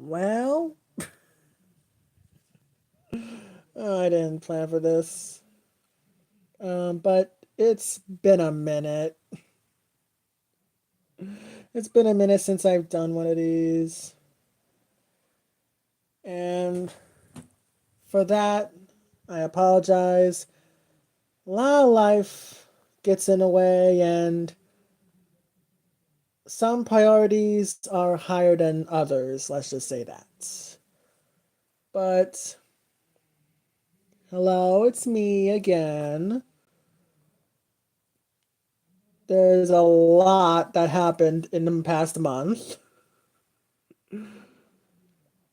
Well, I didn't plan for this. But it's been a minute. It's been a minute since I've done one of these. And for that, I apologize. A lot of life gets in the way, and some priorities are higher than others. Let's just say that. But hello, it's me again. There's a lot that happened in the past month,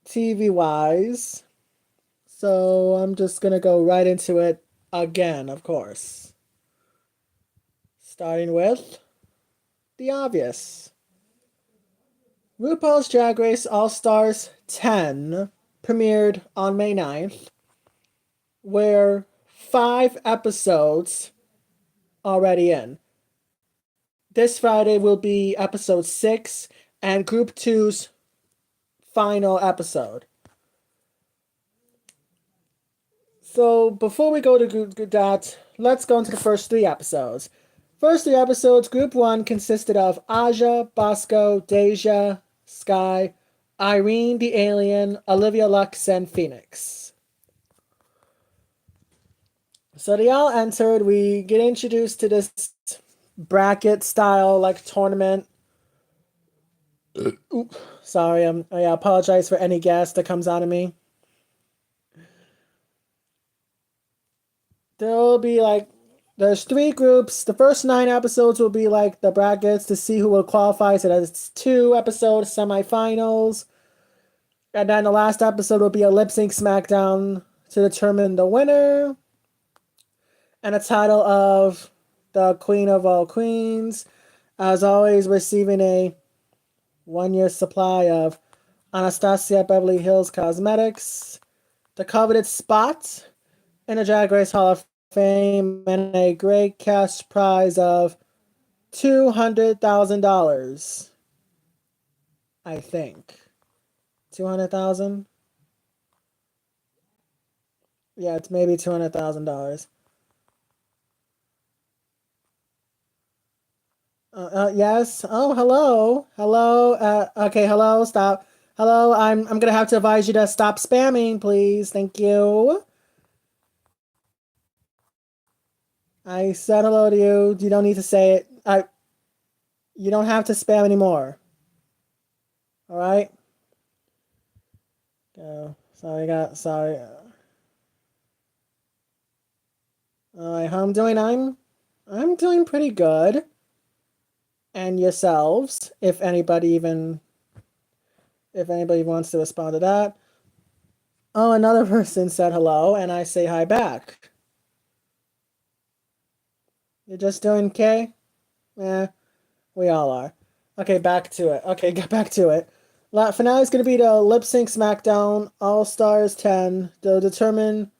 TV wise. So I'm just gonna go right into it again, of course. Starting with the obvious. RuPaul's Drag Race All Stars 10 premiered on May 9th, where 5 episodes already in. This Friday will be episode 6 and Group Two's final episode. So before we go to that, let's go into the first 3 episodes. First 3 episodes, Group 1 consisted of Aja, Bosco, Deja, Sky, Irene the Alien, Olivia Lux, and Phoenix. So they all entered. We get introduced to this bracket style like tournament. Oop, sorry, I apologize for any gas that comes out of me. There'll be like there's 3 groups. The first 9 episodes will be like the brackets to see who will qualify. So that's 2 episodes semifinals, and then the last episode will be a lip sync SmackDown to determine the winner and a title of the Queen of All Queens. As always, receiving a 1 year supply of Anastasia Beverly Hills Cosmetics, the coveted spot in the Drag Race Hall of Fame, and a great cash prize of $200,000. I think 200,000. Yeah, it's maybe $200,000. Yes. Oh, hello. Hello. Okay. Hello. Stop. Hello. I'm gonna have to advise you to stop spamming, please. Thank you. I said hello to you. You don't need to say it. You don't have to spam anymore. All right. Sorry. Sorry. All right. How I'm doing? I'm doing pretty good. And yourselves, if anybody wants to respond to that. Oh, another person said hello, and I say hi back. You're just doing okay? Yeah, we all are. Okay, back to it. Okay, get back to it. Finale is going to be the Lip Sync SmackDown All Stars 10. They'll determine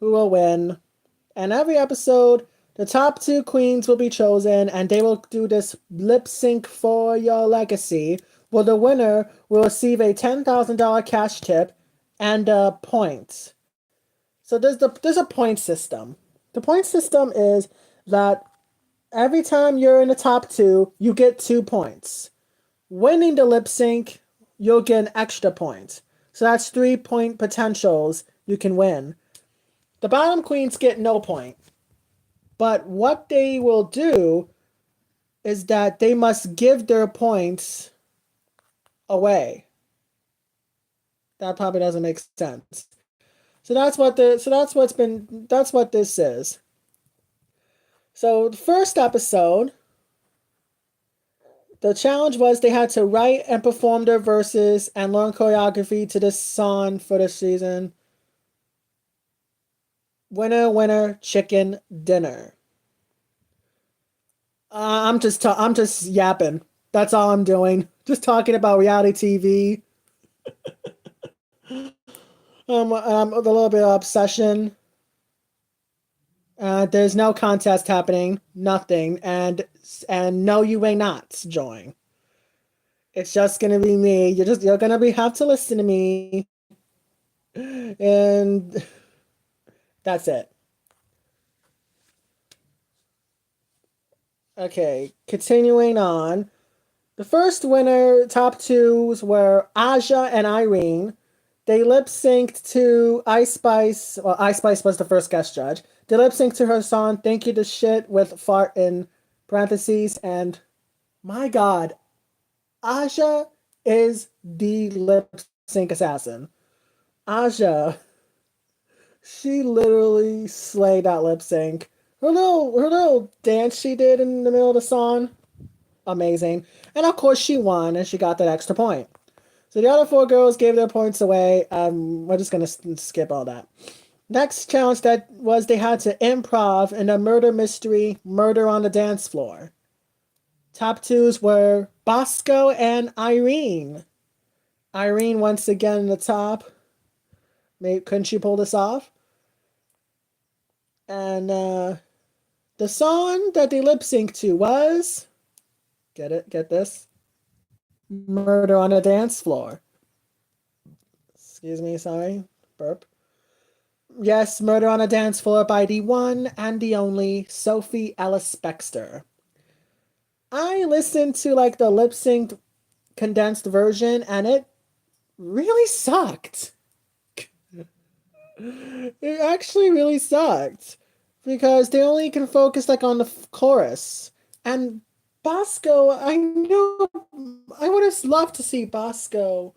who will win. And every episode, the top 2 queens will be chosen, and they will do this lip sync for your legacy. Well, the winner will receive a $10,000 cash tip and a point. So there's a point system. The point system is that every time you're in the top 2, you get 2 points. Winning the lip sync, you'll get an extra point. So that's 3 point potentials you can win. The bottom queens get no point. But what they will do is that they must give their points away. That probably doesn't make sense. That's what this is. So the first episode, the challenge was they had to write and perform their verses and learn choreography to this song for the season. Winner, winner, chicken dinner. I'm just yapping. That's all I'm doing. Just talking about reality TV. A little bit of obsession. There's no contest happening. Nothing. And no, you may not join. It's just gonna be me. You're gonna have to listen to me. And that's it. Okay, continuing on. The first winner, top twos were Aja and Irene. They lip synced to Ice Spice. Well, Ice Spice was the first guest judge. They lip synced to her song "Thank You to Shit" with fart in parentheses. And my God, Aja is the lip sync assassin. Aja, she literally slayed that lip sync. Her little dance she did in the middle of the song, amazing. And of course, she won and she got that extra point. So the other four girls gave their points away. We're just gonna skip all that. Next challenge that was they had to improv in a murder mystery, Murder on the Dance Floor. Top twos were Bosco and Irene. Irene once again in the top. Maybe couldn't she pull this off? And the song that they lip synced to was, get this, Murder on a Dance Floor. Excuse me, sorry, burp. Yes, Murder on a Dance Floor by the one and the only Sophie Ellis Bextor. I listened to like the lip synced condensed version and it really sucked. It actually really sucked because they only can focus like on the chorus. And Bosco, I know I would have loved to see Bosco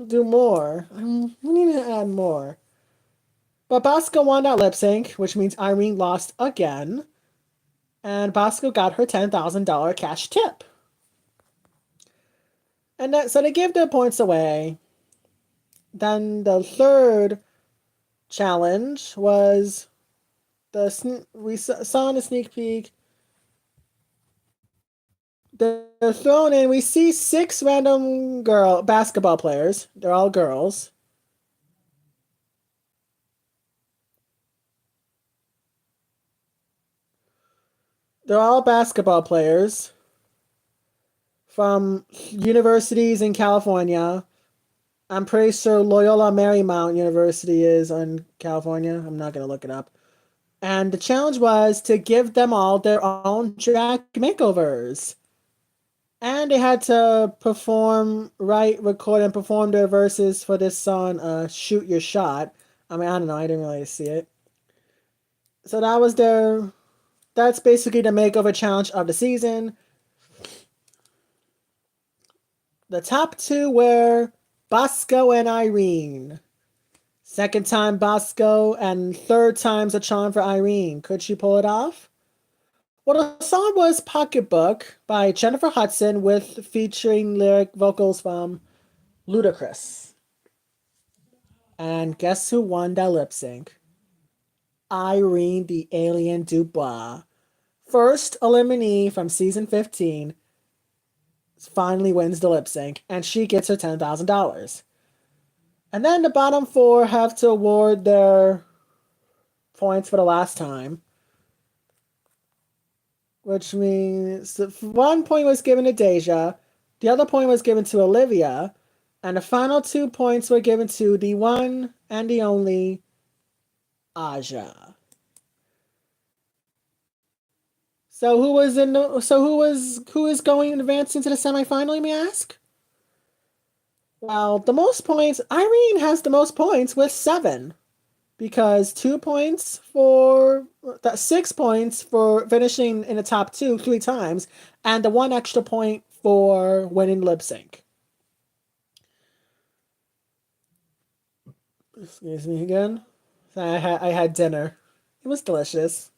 do more. We need to add more. But Bosco won that lip sync, which means Irene lost again. And Bosco got her $10,000 cash tip. And so they give their points away. Then the third challenge was we saw in a sneak peek. They're thrown in. We see 6 random basketball players. They're all girls. They're all basketball players from universities in California. I'm pretty sure Loyola Marymount University is in California. I'm not going to look it up. And the challenge was to give them all their own drag makeovers. And they had to record, and perform their verses for this song, Shoot Your Shot. I mean, I don't know. I didn't really see it. So that's basically the makeover challenge of the season. The top 2 were Bosco and Irene. Second time Bosco and third time's a charm for Irene. Could she pull it off? Well, the song was Pocketbook by Jennifer Hudson with featuring lyric vocals from Ludacris. And guess who won that lip sync? Irene the Alien Dubois. First eliminee from season 15 finally wins the lip sync and she gets her $10,000. And then the bottom 4 have to award their points for the last time. Which means 1 point was given to Deja, the other point was given to Olivia, and the final 2 points were given to the one and the only Aja. So who is going advancing to the semifinal, you may ask? Well, the most points, Irene has the most points with 7. Because 2 points for that 6 points for finishing in the top 2 3 times, and the 1 extra point for winning lip sync. Excuse me again. I had dinner. It was delicious.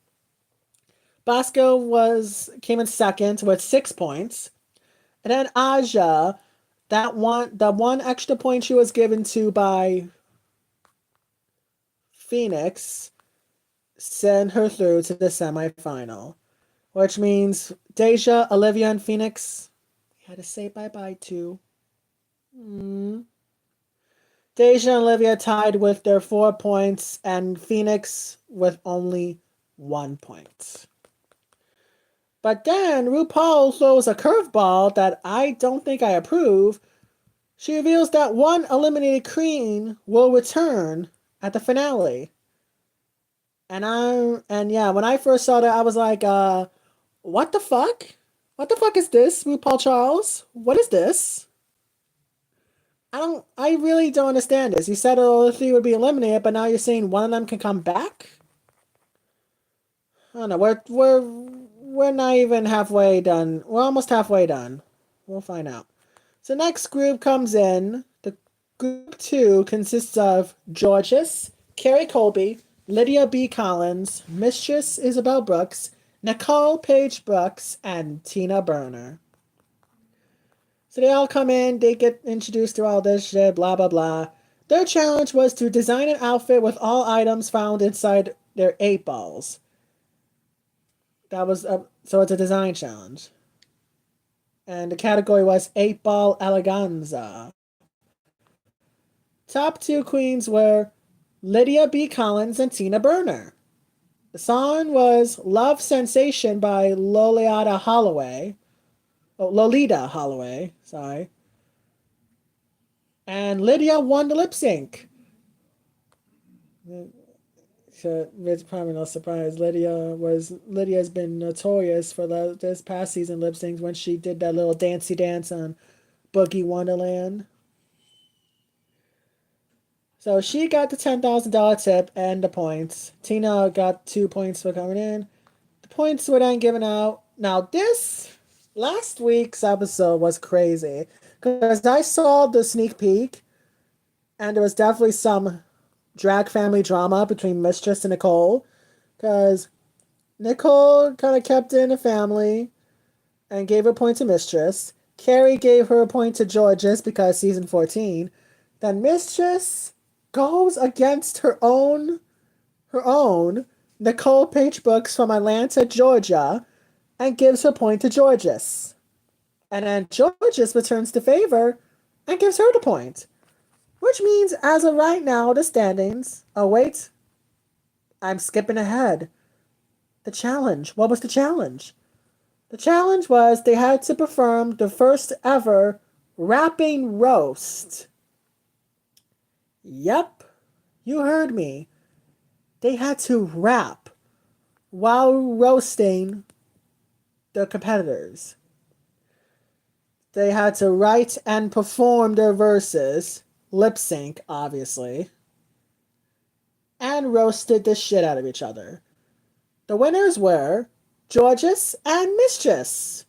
Bosco came in second with 6 points, and then Aja, the one extra point she was given to by Phoenix, send her through to the semifinal, which means Deja, Olivia, and Phoenix had to say bye-bye to. Deja and Olivia tied with their 4 points, and Phoenix with only 1 point. But then RuPaul throws a curveball that I don't think I approve. She reveals that one eliminated queen will return at the finale. And yeah, when I first saw that, I was like, what the fuck? What the fuck is this, RuPaul Charles? What is this? I really don't understand this. You said all the three would be eliminated, but now you're saying one of them can come back? I don't know. We're not even halfway done. We're almost halfway done. We'll find out. So next group comes in. The group two consists of Georges, Carrie Colby, Lydia B. Collins, Mistress Isabel Brooks, Nicole Paige Brooks, and Tina Burner. So they all come in, they get introduced to all this shit, blah blah blah. Their challenge was to design an outfit with all items found inside their 8 balls. That was so it's a design challenge. And the category was 8 ball eleganza. Top two queens were Lydia B. Collins and Tina Burner. The song was Love Sensation by Lolita Holloway. Oh, Lolita Holloway, sorry. And Lydia won the lip sync. So it's probably no surprise. Lydia's been notorious for this past season lip syncs when she did that little dancey dance on Boogie Wonderland. So she got the $10,000 tip and the points. Tina got 2 points for coming in. The points were then given out. Now this last week's episode was crazy because I saw the sneak peek, and there was definitely some drag family drama between Mistress and Nicole, because Nicole kind of kept it in the family and gave a point to Mistress. Carrie gave her a point to Georges because season 14. Then Mistress goes against her own Nicole Paige Brooks from Atlanta, Georgia, and gives her point to Georges. And then Georges returns the favor and gives her the point. Which means, as of right now, the standings. Oh, wait. I'm skipping ahead. The challenge. What was the challenge? The challenge was they had to perform the first ever rapping roast. Yep, you heard me. They had to rap while roasting the competitors. They had to write and perform their verses, lip sync, obviously, and roasted the shit out of each other. The winners were Georges and Mistress,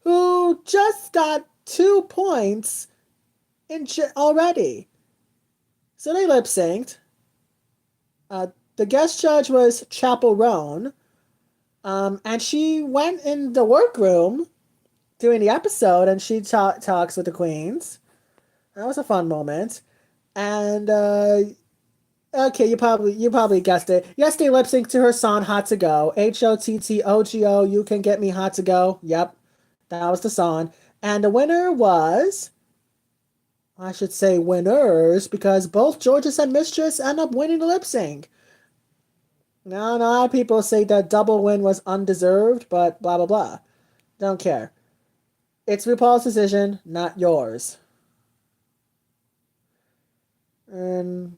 who just got 2 points already. So they lip synced. The guest judge was Chapel Roan, and she went in the workroom during the episode, and she talks with the queens. That was a fun moment. And okay, you probably guessed it. Yes, they lip synced to her song "Hot to Go." HOTTOGO. You can get me hot to go. Yep, that was the song. And the winner was, I should say winners, because both Georges and Mistress end up winning the lip sync. Now, a lot of people say that double win was undeserved, but blah blah blah. Don't care. It's RuPaul's decision, not yours. And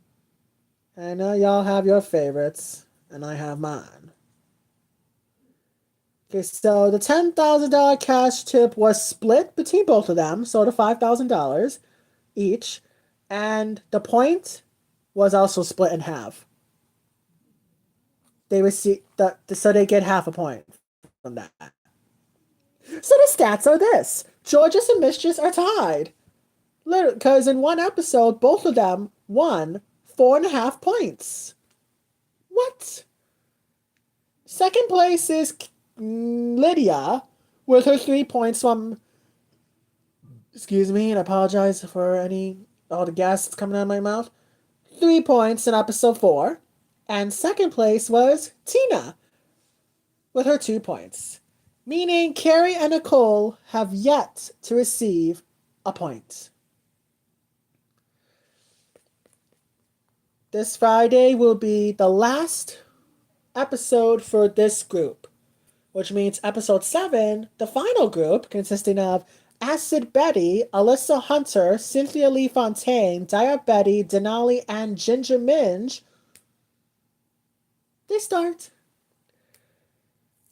I know y'all have your favorites, and I have mine. Okay, so the $10,000 cash tip was split between both of them, so the $5,000 each, and the point was also split in half. They receive so they get half a point from that. So the stats are this: Georges and Mistress are tied. Literally, because in one episode, both of them won 4.5 points. What? Second place is Lydia with her 3 points from. Excuse me, and I apologize for all the gas that's coming out of my mouth. 3 points in episode 4. And second place was Tina with her 2 points. Meaning Carrie and Nicole have yet to receive a point. This Friday will be the last episode for this group. which means episode 7, the final group, consisting of Acid Betty, Alyssa Hunter, Cynthia Lee Fontaine, Dia Betty, Denali, and Ginger Minge, they start.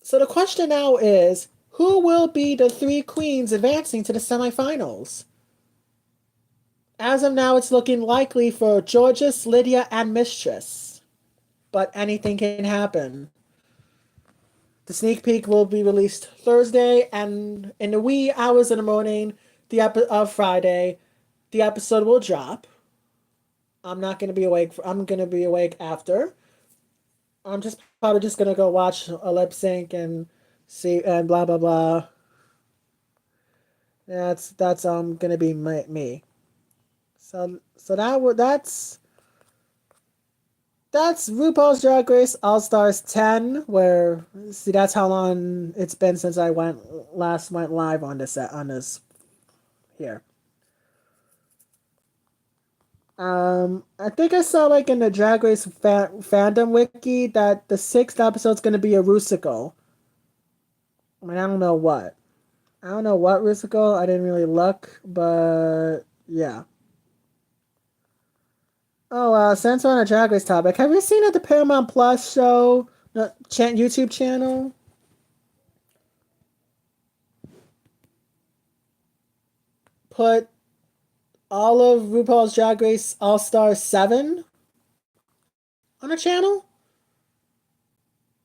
So the question now is, who will be the 3 queens advancing to the semifinals? As of now, it's looking likely for Georges, Lydia, and Mistress. But anything can happen. The sneak peek will be released Thursday, and in the wee hours of the morning, of Friday, the episode will drop. I'm not gonna be awake. I'm gonna be awake after. I'm just probably just gonna go watch a lip sync and see and blah blah blah. That's gonna be me. So that's RuPaul's Drag Race All Stars 10. Where see that's how long it's been since I last went live on this here. I think I saw like in the Drag Race fandom wiki that the 6th episode's gonna be a Rusical. I mean, I don't know what. I don't know what Rusical. I didn't really look, but yeah. Oh, since we're on a Drag Race topic, have you seen at the Paramount Plus show, YouTube channel? Put all of RuPaul's Drag Race All Star 7 on a channel?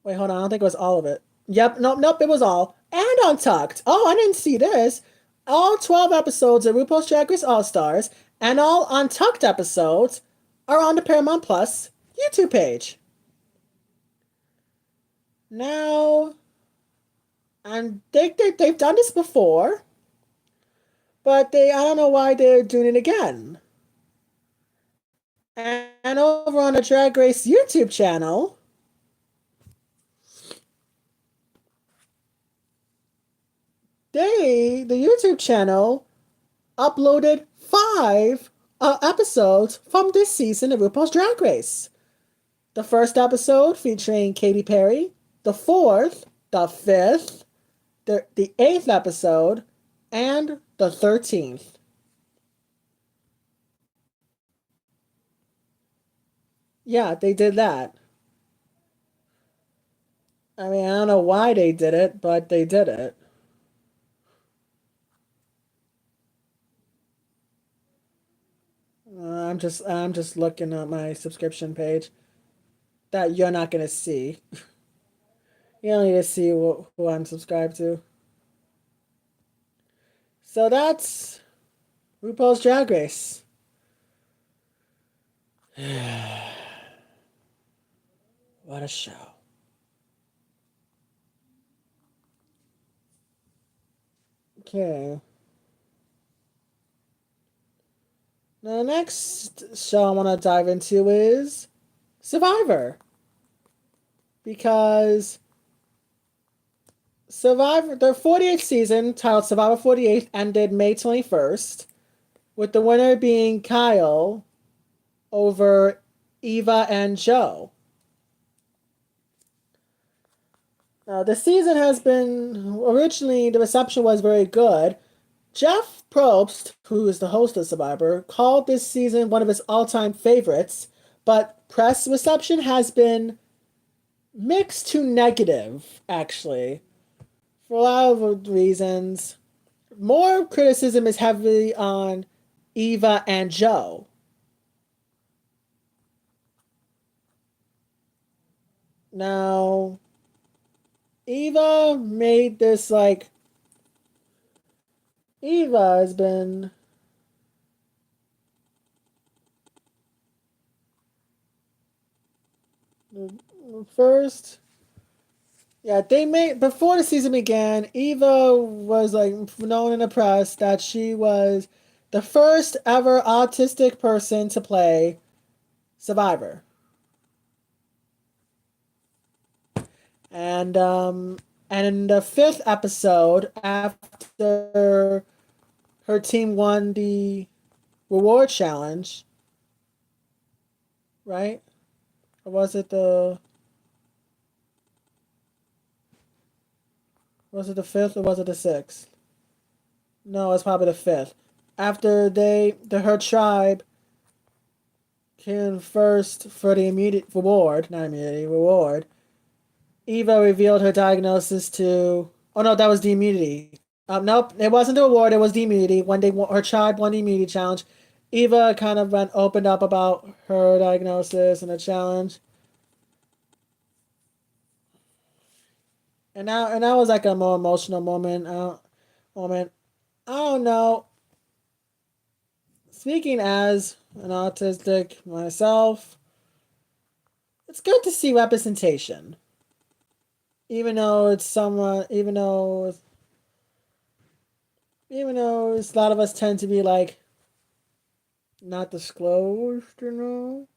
Wait, hold on. I don't think it was all of it. Yep, nope, it was all. And Untucked. Oh, I didn't see this. All 12 episodes of RuPaul's Drag Race All Stars and all Untucked episodes are on the Paramount Plus YouTube page. Now, and they've done this before, but I don't know why they're doing it again. And over on the Drag Race YouTube channel, the YouTube channel uploaded 5 episodes from this season of RuPaul's Drag Race. The first episode featuring Katy Perry, the 4th, the 5th, the 8th episode, and the 13th. Yeah, they did that. I mean, I don't know why they did it, but they did it. I'm just looking at my subscription page that you're not gonna see. You don't need to see who I'm subscribed to. So that's RuPaul's Drag Race. What a show. Okay. Now, the next show I want to dive into is Survivor. Because Survivor, their 48th season, titled Survivor 48, ended May 21st, with the winner being Kyle over Eva and Joe. Now, the season has been, originally, the reception was very good. Jeff Probst, who is the host of Survivor, called this season one of his all-time favorites, but press reception has been mixed to negative, actually, for a lot of reasons. More criticism is heavily on Eva and Joe. Now, Eva made this like. Eva has been. First, yeah, they made before the season began. Eva was like known in the press that she was the first ever autistic person to play Survivor, and in the 5th episode, after her team won the reward challenge, right? Or was it the? Was it the fifth or was it the sixth? No, it's probably the fifth. After her tribe came first for the immediate reward, not immediate reward. Eva revealed her diagnosis to. Oh no, that was the immunity. Nope, it wasn't the award. It was the immunity. When her tribe won the immunity challenge, Eva kind of went opened up about her diagnosis and the challenge, and that was like a more emotional moment. Moment. I don't know. Speaking as an autistic myself, it's good to see representation, even though it's somewhat, even though a lot of us tend to be like not disclosed, you know.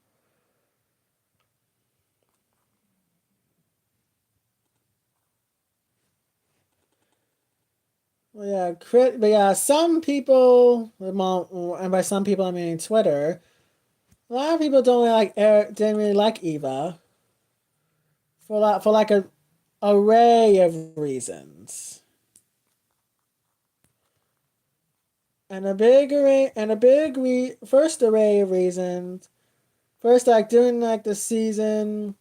Well, yeah, but yeah, some people, and by some people I mean Twitter. A lot of people don't really like Eric, didn't really like Eva for like a array of reasons, and first array of reasons. First, like during like the season,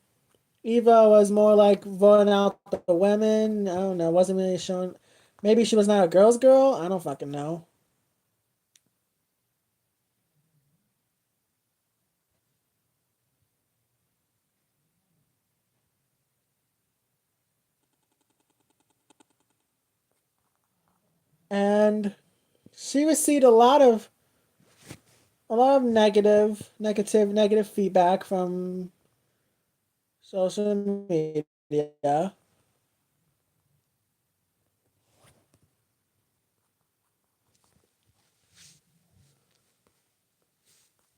Eva was more like voting out the women. I don't know, wasn't really showing. Maybe she was not a girl's girl. I don't fucking know. And she received a lot of negative feedback from social media.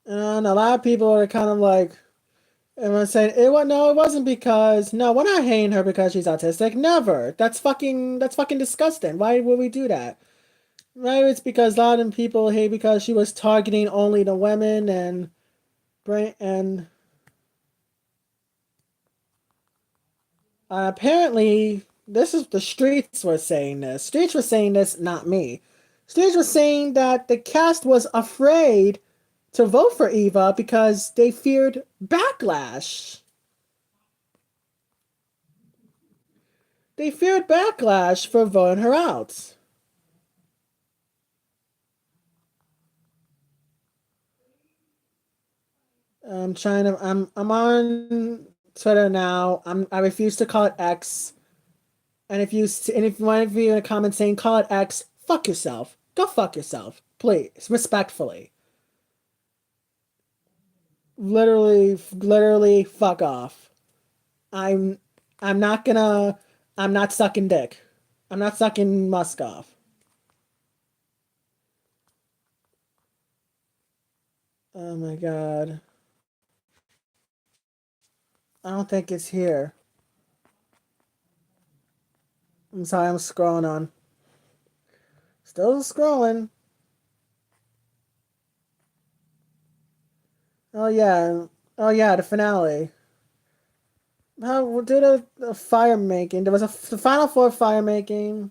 And a lot of people are kind of like, and was saying it wasn't because no, we're not hating her because she's autistic. Never. That's fucking disgusting. Why would we do that? Maybe it's because a lot of people hate because she was targeting only the women and brain and apparently this is the streets were saying this. Streets were saying this, not me. Streets was saying that the cast was afraid to vote for Eva because they feared backlash. They feared backlash for voting her out. I'm on Twitter now. I refuse to call it X. And if one of you in a comment saying call it X, fuck yourself. Go fuck yourself, please, respectfully. Literally, fuck off. I'm, I'm not gonna. I'm not sucking dick. I'm not sucking Musk off. Oh my god. I don't think it's here. I'm sorry. I'm scrolling on. Still scrolling. Oh yeah. Oh yeah. The finale. How did the fire making? There was the final four fire making.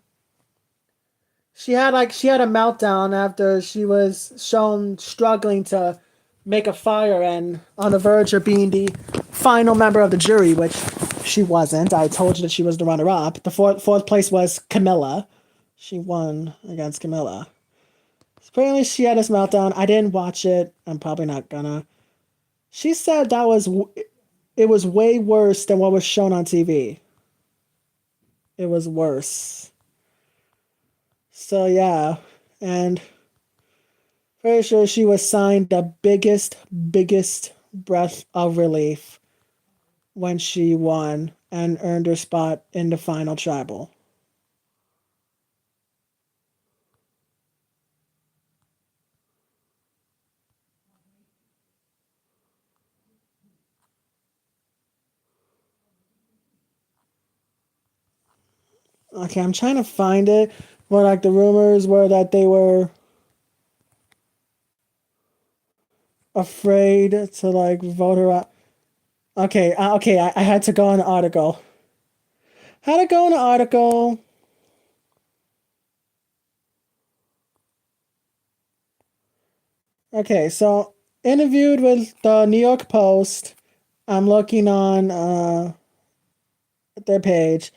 She had a meltdown after she was shown struggling to make a fire and on the verge of being the final member of the jury, which she wasn't. I told you that she was the runner up. The fourth place was Camilla. She won against Camilla. Apparently she had this meltdown. I didn't watch it. I'm probably not gonna. She said it was way worse than what was shown on TV. It was worse. So yeah, and pretty sure she was signed the biggest breath of relief when she won and earned her spot in the final tribal. Okay, I'm trying to find it. Where like the rumors were that they were afraid to like vote her out. Okay, I had to go on an article. Had to go on an article. Okay, so interviewed with the New York Post. I'm looking on their page.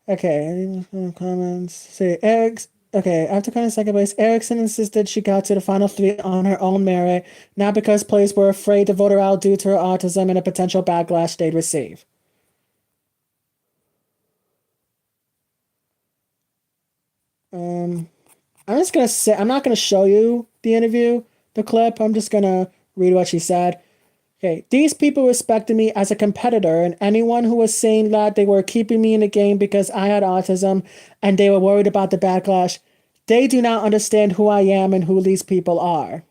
Okay, comments. See, Eric's. Okay, after coming in second place, Erickson insisted she got to the final three on her own merit, not because players were afraid to vote her out due to her autism and a potential backlash they'd receive. Um, I'm just gonna say I'm not gonna show you the interview, the clip. I'm just gonna read what she said. Okay, these people respected me as a competitor, and anyone who was saying that they were keeping me in the game because I had autism and they were worried about the backlash, they do not understand who I am and who these people are.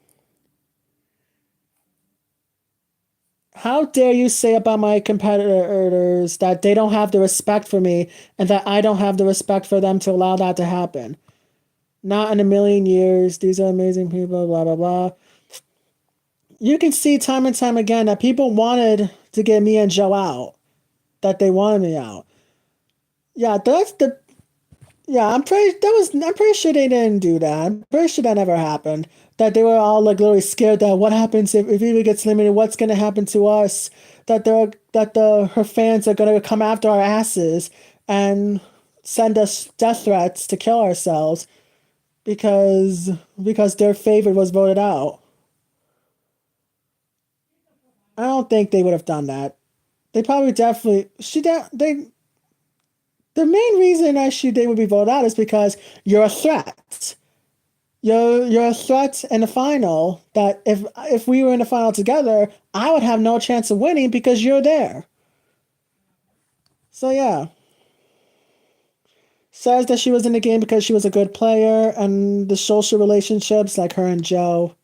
How dare you say about my competitors that they don't have the respect for me and that I don't have the respect for them to allow that to happen? Not in a million years. These are amazing people, blah, blah, blah. You can see time and time again that people wanted to get me and Joe out, that they wanted me out. Yeah, that's the I'm pretty sure they didn't do that. I'm pretty sure that never happened. That they were all like literally scared that what happens if Eva gets eliminated, what's gonna happen to us? That the her fans are gonna come after our asses and send us death threats to kill ourselves because their favorite was voted out. I don't think they would have done that. They probably definitely she they the main reason they would be voted out is because you're a threat. You're a threat in the final that if we were in the final together, I would have no chance of winning because you're there. So yeah. Says that she was in the game because she was a good player and the social relationships like her and Joe.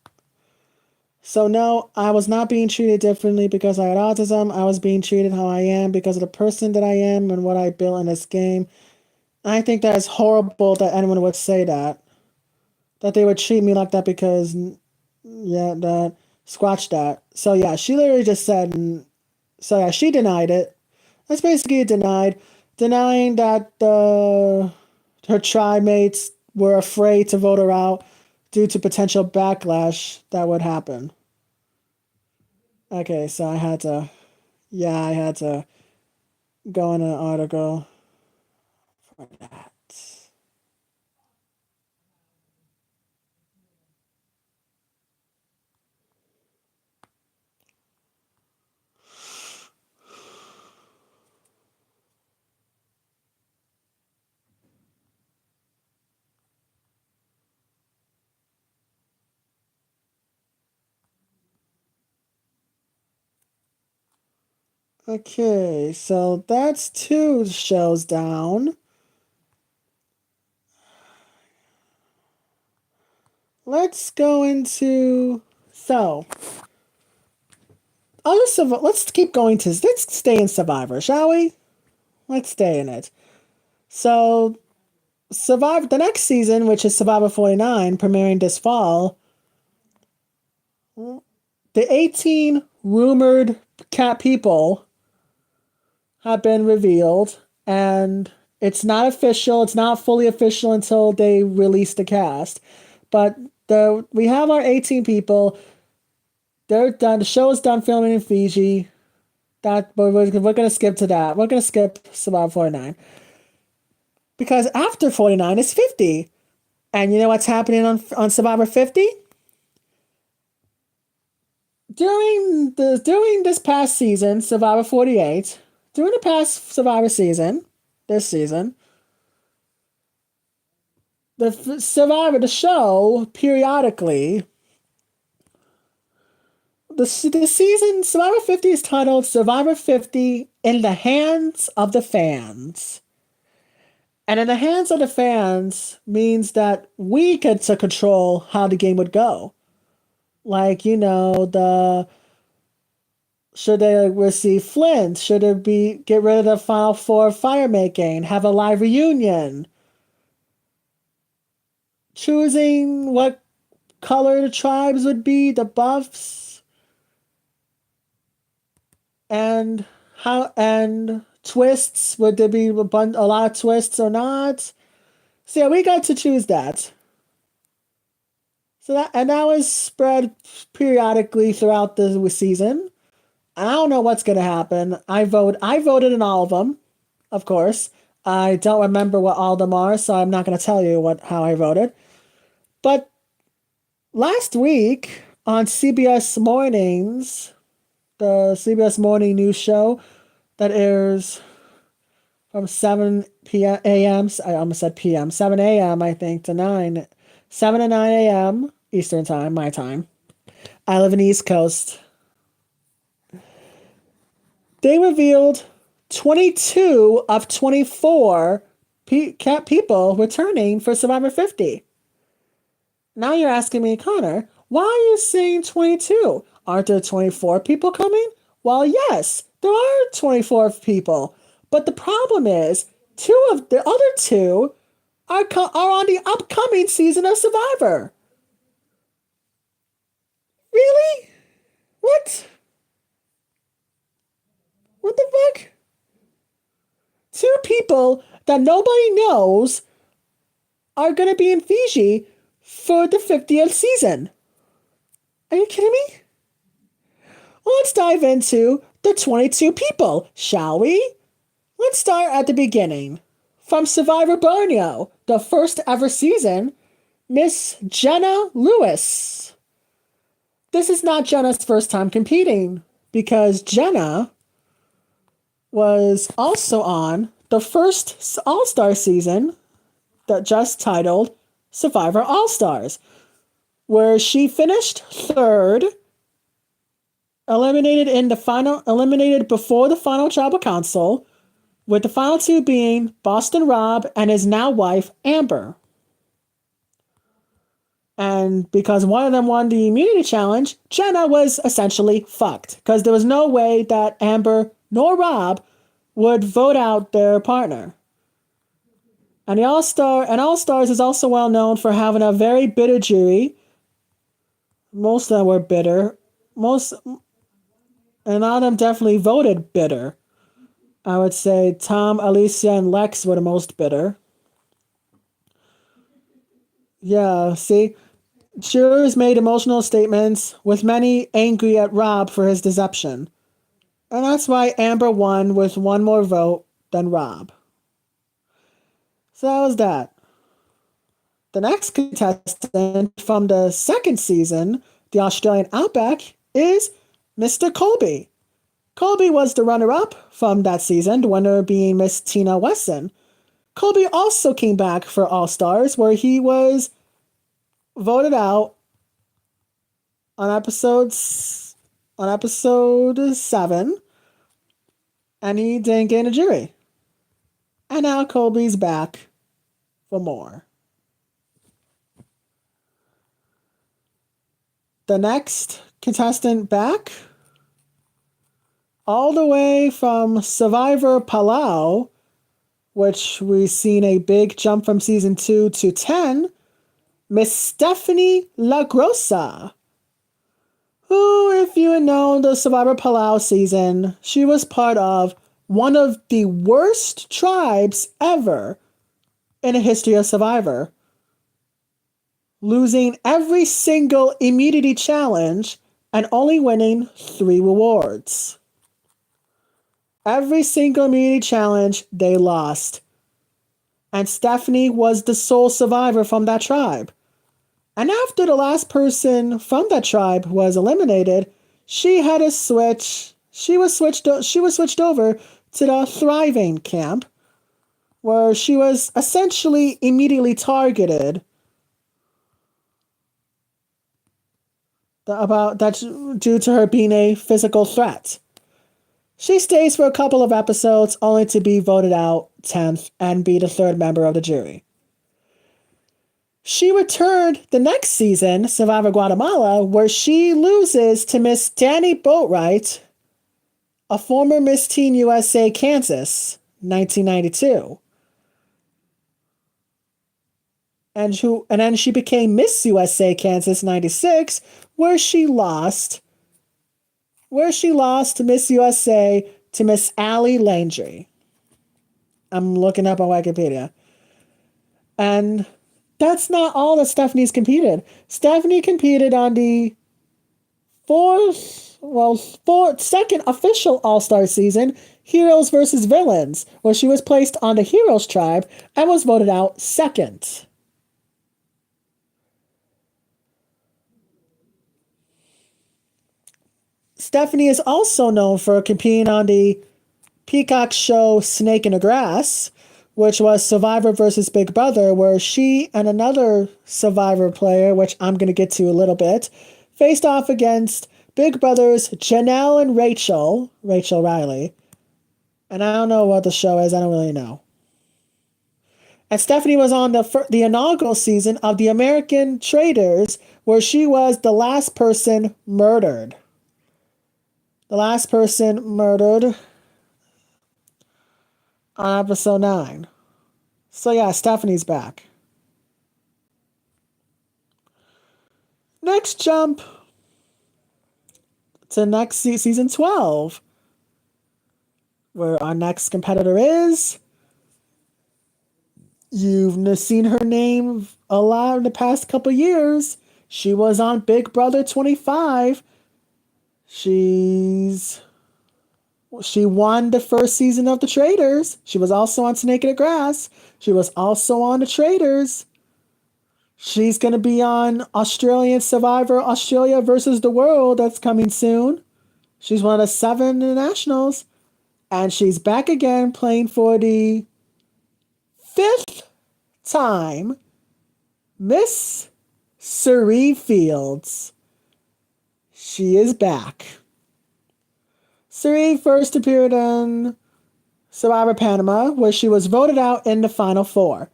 So no, I was not being treated differently because I had autism. I was being treated how I am because of the person that I am and what I built in this game. I think that is horrible that anyone would say that. That they would treat me like that because yeah, that scratch that. So yeah, she literally just said so yeah, she denied it. That's basically denied. Denying that her tribe mates were afraid to vote her out due to potential backlash that would happen. Okay, so I had to go in an article for that. Okay, so that's two shows down. Let's go into so let's keep going to let's stay in Survivor, shall we? Let's stay in it. So Survivor the next season, which is Survivor 49, premiering this fall, the 18 rumored cat people have been revealed, and it's not official. It's not fully official until they release the cast. But we have our 18 people. They're done. The show is done filming in Fiji. But we're gonna skip to that. We're gonna skip Survivor 49 because after 49 is 50, and you know what's happening on Survivor 50? During this past season, Survivor 48, during the past Survivor season, this season, the show periodically the season Survivor 50 is titled Survivor 50 in the Hands of the Fans. And in the hands of the fans means that we get to control how the game would go. Like, the should they receive Flint? Should it be get rid of the Final Four fire making? Have a live reunion? Choosing what color the tribes would be, the buffs, and how and twists. Would there be a lot of twists or not? So yeah, we got to choose that. that was spread periodically throughout the season. I don't know what's gonna happen. I voted in all of them, of course. I don't remember what all of them are, so I'm not gonna tell you how I voted. But last week on CBS Mornings, the CBS Morning News show that airs from 7 p.m. a.m. I almost said p.m. 7 a.m. I think to 7 to 9 a.m. Eastern time, my time. I live in the East Coast. They revealed 22 of 24 people returning for Survivor 50. Now you're asking me, Connor, why are you saying 22? Aren't there 24 people coming? Well, yes, there are 24 people. But the problem is, two of the other two are on the upcoming season of Survivor. Really? What? What the fuck? Two people that nobody knows are going to be in Fiji for the 50th season. Are you kidding me? Well, let's dive into the 22 people, shall we? Let's start at the beginning. From Survivor Borneo, the first ever season, Miss Jenna Lewis. This is not Jenna's first time competing, because Jenna was also on the first All-Star season that just titled Survivor All-Stars, where she finished third, eliminated before the final tribal council, with the final two being Boston Rob and his now wife Amber. And because one of them won the immunity challenge, Jenna was essentially fucked, because there was no way that Amber nor Rob would vote out their partner. And the All-Stars is also well known for having a very bitter jury. Most of them were bitter. And a lot of them definitely voted bitter. I would say Tom, Alicia, and Lex were the most bitter. Yeah, see? Jurors made emotional statements, with many angry at Rob for his deception. And that's why Amber won with one more vote than Rob. So that was that. The next contestant from the second season, the Australian Outback, is Mr. Colby. Colby was the runner-up from that season, the winner being Miss Tina Wesson. Colby also came back for All-Stars, where he was voted out on episode 7, and he didn't get in a jury. And now Colby's back for more. The next contestant back, all the way from Survivor Palau, which we've seen a big jump from season 2 to 10, Miss Stephanie LaGrossa, who, if you had known the Survivor Palau season, she was part of one of the worst tribes ever in the history of Survivor, losing every single immunity challenge and only winning 3 rewards. Every single immunity challenge they lost. And Stephanie was the sole survivor from that tribe. And after the last person from that tribe was eliminated, she had a switch. She was switched over to the Thriving camp, where she was essentially immediately targeted due to her being a physical threat. She stays for a couple of episodes, only to be voted out 10th and be the third member of the jury. She returned the next season, Survivor Guatemala, where she loses to Miss Danny Boatwright, a former Miss Teen USA Kansas, 1992. And then she became Miss USA Kansas 96, where she lost Miss USA to Miss Allie Landry. I'm looking up on Wikipedia. And That's not all that Stephanie's competed. Stephanie competed on the second official All-Star season, Heroes versus Villains, where she was placed on the Heroes tribe and was voted out second. Stephanie is also known for competing on the Peacock show Snake in the Grass, which was Survivor versus Big Brother, where she and another Survivor player, which I'm going to get to a little bit, faced off against Big Brother's Janelle and Rachel Riley. And I don't know what the show is, I don't really know. And Stephanie was on the inaugural season of The American Traders, where she was the last person murdered. The last person murdered on episode 9. So yeah, Stephanie's back. Next jump to next season 12, where our next competitor is. You've seen her name a lot in the past couple years. She was on Big Brother 25. She won the first season of The Traders. She was also on Snake in the Grass. She was also on The Traders. She's going to be on Australian Survivor Australia versus the World that's coming soon. She's one of the 7 nationals. And she's back again playing for the 5th time, Miss Cirie Fields. She is back. Cirie first appeared on Survivor Panama, where she was voted out in the final 4.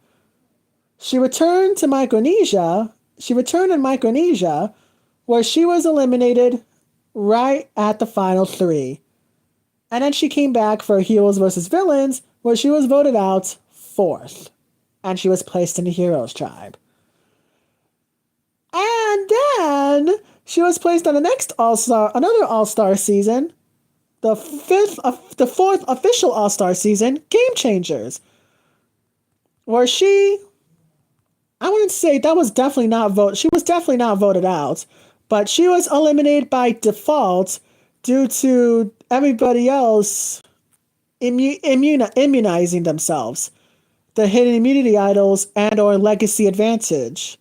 She returned in Micronesia, where she was eliminated right at the final 3. And then she came back for Heroes vs. Villains, where she was voted out 4th. And she was placed in the Heroes tribe. And then she was placed on the next another All-Star season, the 4th official All-Star season, Game Changers, where I wouldn't say that was definitely not voted. She was definitely not voted out, but she was eliminated by default due to everybody else immunizing themselves, the hidden immunity idols and or legacy advantage.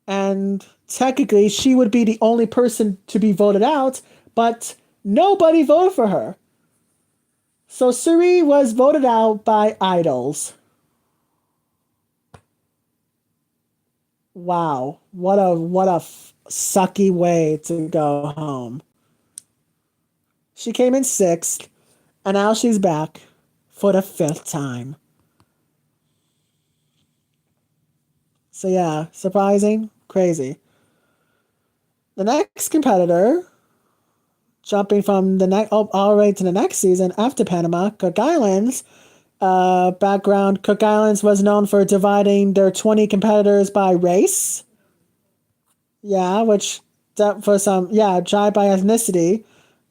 And technically, she would be the only person to be voted out, but nobody voted for her. So Cirie was voted out by idols. Wow, what a sucky way to go home. She came in 6th, and now she's back for the 5th time. So yeah, surprising, crazy. The next competitor, jumping from all the way to the next season after Panama, Cook Islands. Background: Cook Islands was known for dividing their 20 competitors by race. Yeah, tried by ethnicity.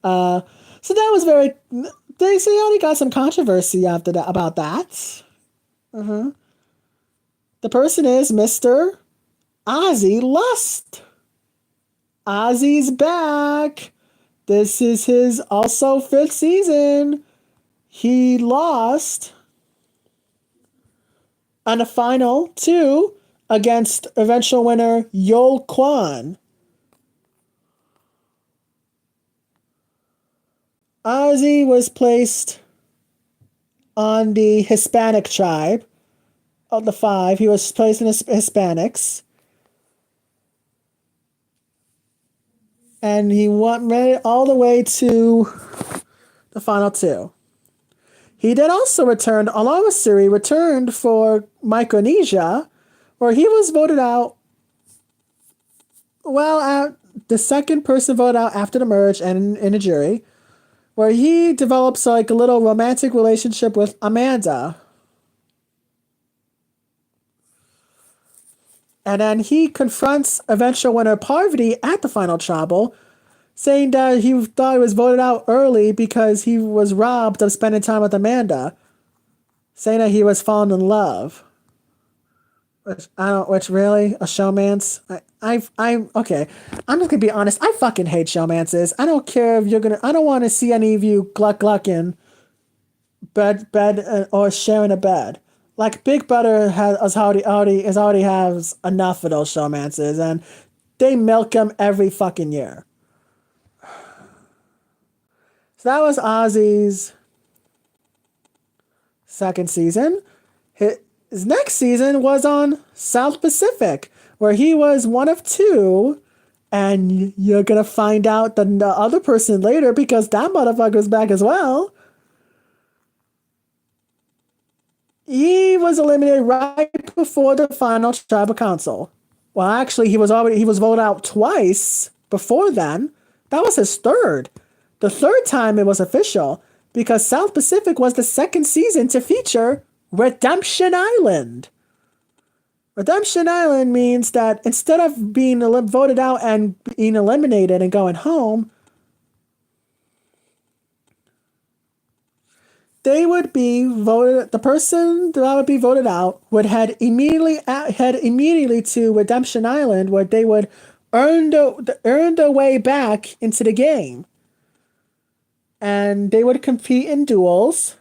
So that was very. They already got some controversy after that about that. The person is Mr. Ozzy Lust. Ozzy's back. This is his also 5th season. He lost on the final 2 against eventual winner Yol Kwan. Ozzy was placed on the Hispanic tribe of the 5. He was placed in Hispanics. And he made it all the way to the final 2. He then also returned, along with Cirie, for Micronesia, where he was voted out, the second person voted out after the merge and in a jury, where he develops a little romantic relationship with Amanda. And then he confronts eventual winner Parvati at the final tribal, saying that he thought he was voted out early because he was robbed of spending time with Amanda, saying that he was falling in love. which really a showmance. Okay. I'm just gonna be honest. I fucking hate showmances. I don't care if you're gonna. I don't want to see any of you glucking bed or sharing a bed. Like Big Brother already has enough of those showmances, and they milk them every fucking year. So that was Ozzy's second season. His next season was on South Pacific, where he was one of two, and you're gonna find out the other person later because that motherfucker's back as well. He was eliminated right before the final tribal council. Well, actually, he was voted out twice before then. That was his third. The third time it was official because South Pacific was the second season to feature Redemption Island. Redemption Island means that instead of being voted out and being eliminated and going home, they would be voted. The person that would be voted out would head immediately to Redemption Island, where they would earn their way back into the game, and they would compete in duels,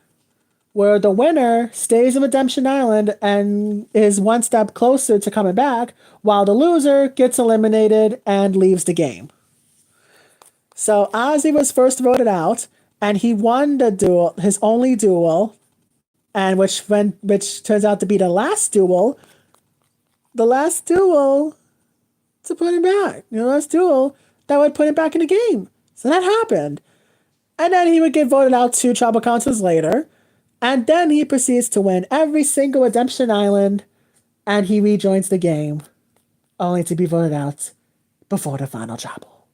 where the winner stays in Redemption Island and is one step closer to coming back, while the loser gets eliminated and leaves the game. So Ozzy was first voted out, and he won the duel, his only duel, and which turns out to be the last duel. The last duel to put him back. The last duel that would put him back in the game. So that happened. And then he would get voted out 2 tribal councils later. And then he proceeds to win every single Redemption Island, and he rejoins the game, only to be voted out before the final tribal.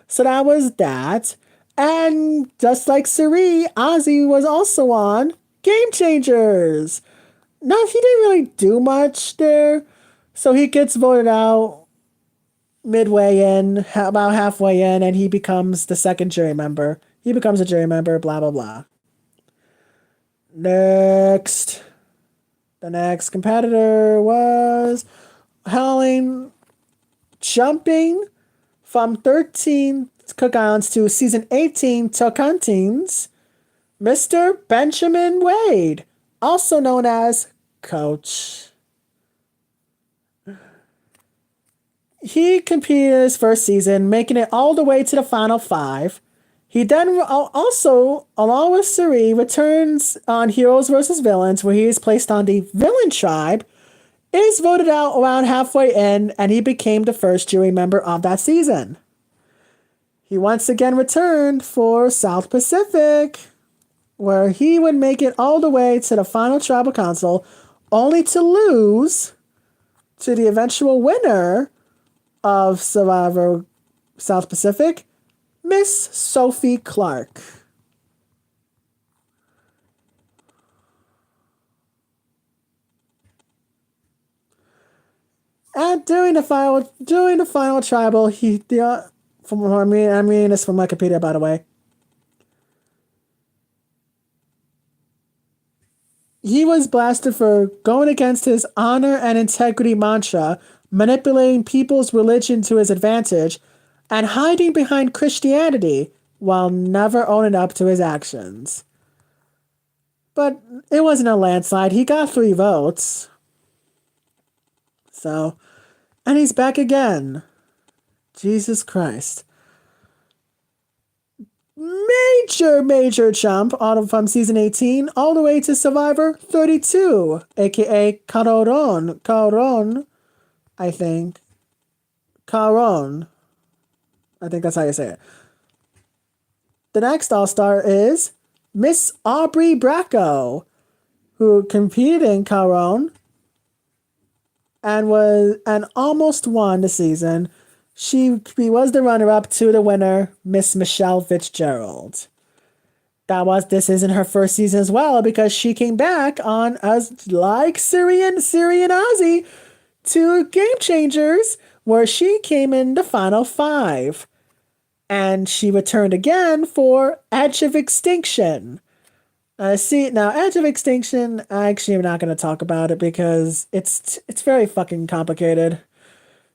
So that was that. And just like Cirie, Ozzy was also on Game Changers. No, he didn't really do much there. So he gets voted out midway in, about halfway in, and he becomes the second jury member. He becomes a jury member, blah, blah, blah. Next. The next competitor was Howling, jumping from 13 Cook Islands to season 18 Tocantins, Mr. Benjamin Wade, also known as Coach. He competed in his first season, making it all the way to the final 5. He then also, along with Cirie, returns on Heroes vs. Villains, where he is placed on the Villain Tribe, is voted out around halfway in, and he became the first jury member of that season. He once again returned for South Pacific, where he would make it all the way to the final tribal council, only to lose to the eventual winner of Survivor South Pacific, Miss Sophie Clark. And during the final tribal, I'm reading this from Wikipedia, by the way. He was blasted for going against his honor and integrity mantra, manipulating people's religion to his advantage, and hiding behind Christianity while never owning up to his actions. But it wasn't a landslide. He got 3 votes. So, and he's back again. Jesus Christ. Major jump from season 18 all the way to Survivor 32, aka Caron, I think. Caron. I think that's how you say it. The next All-Star is Miss Aubrey Bracco, who competed in Caron and almost won the season. She was the runner-up to the winner, Miss Michelle Fitzgerald. This isn't her first season as well, because she came back on as like Cirie and Ozzy to Game Changers, where she came in the final 5. And she returned again for Edge of Extinction. See now, Edge of Extinction. I actually am not going to talk about it because it's very fucking complicated.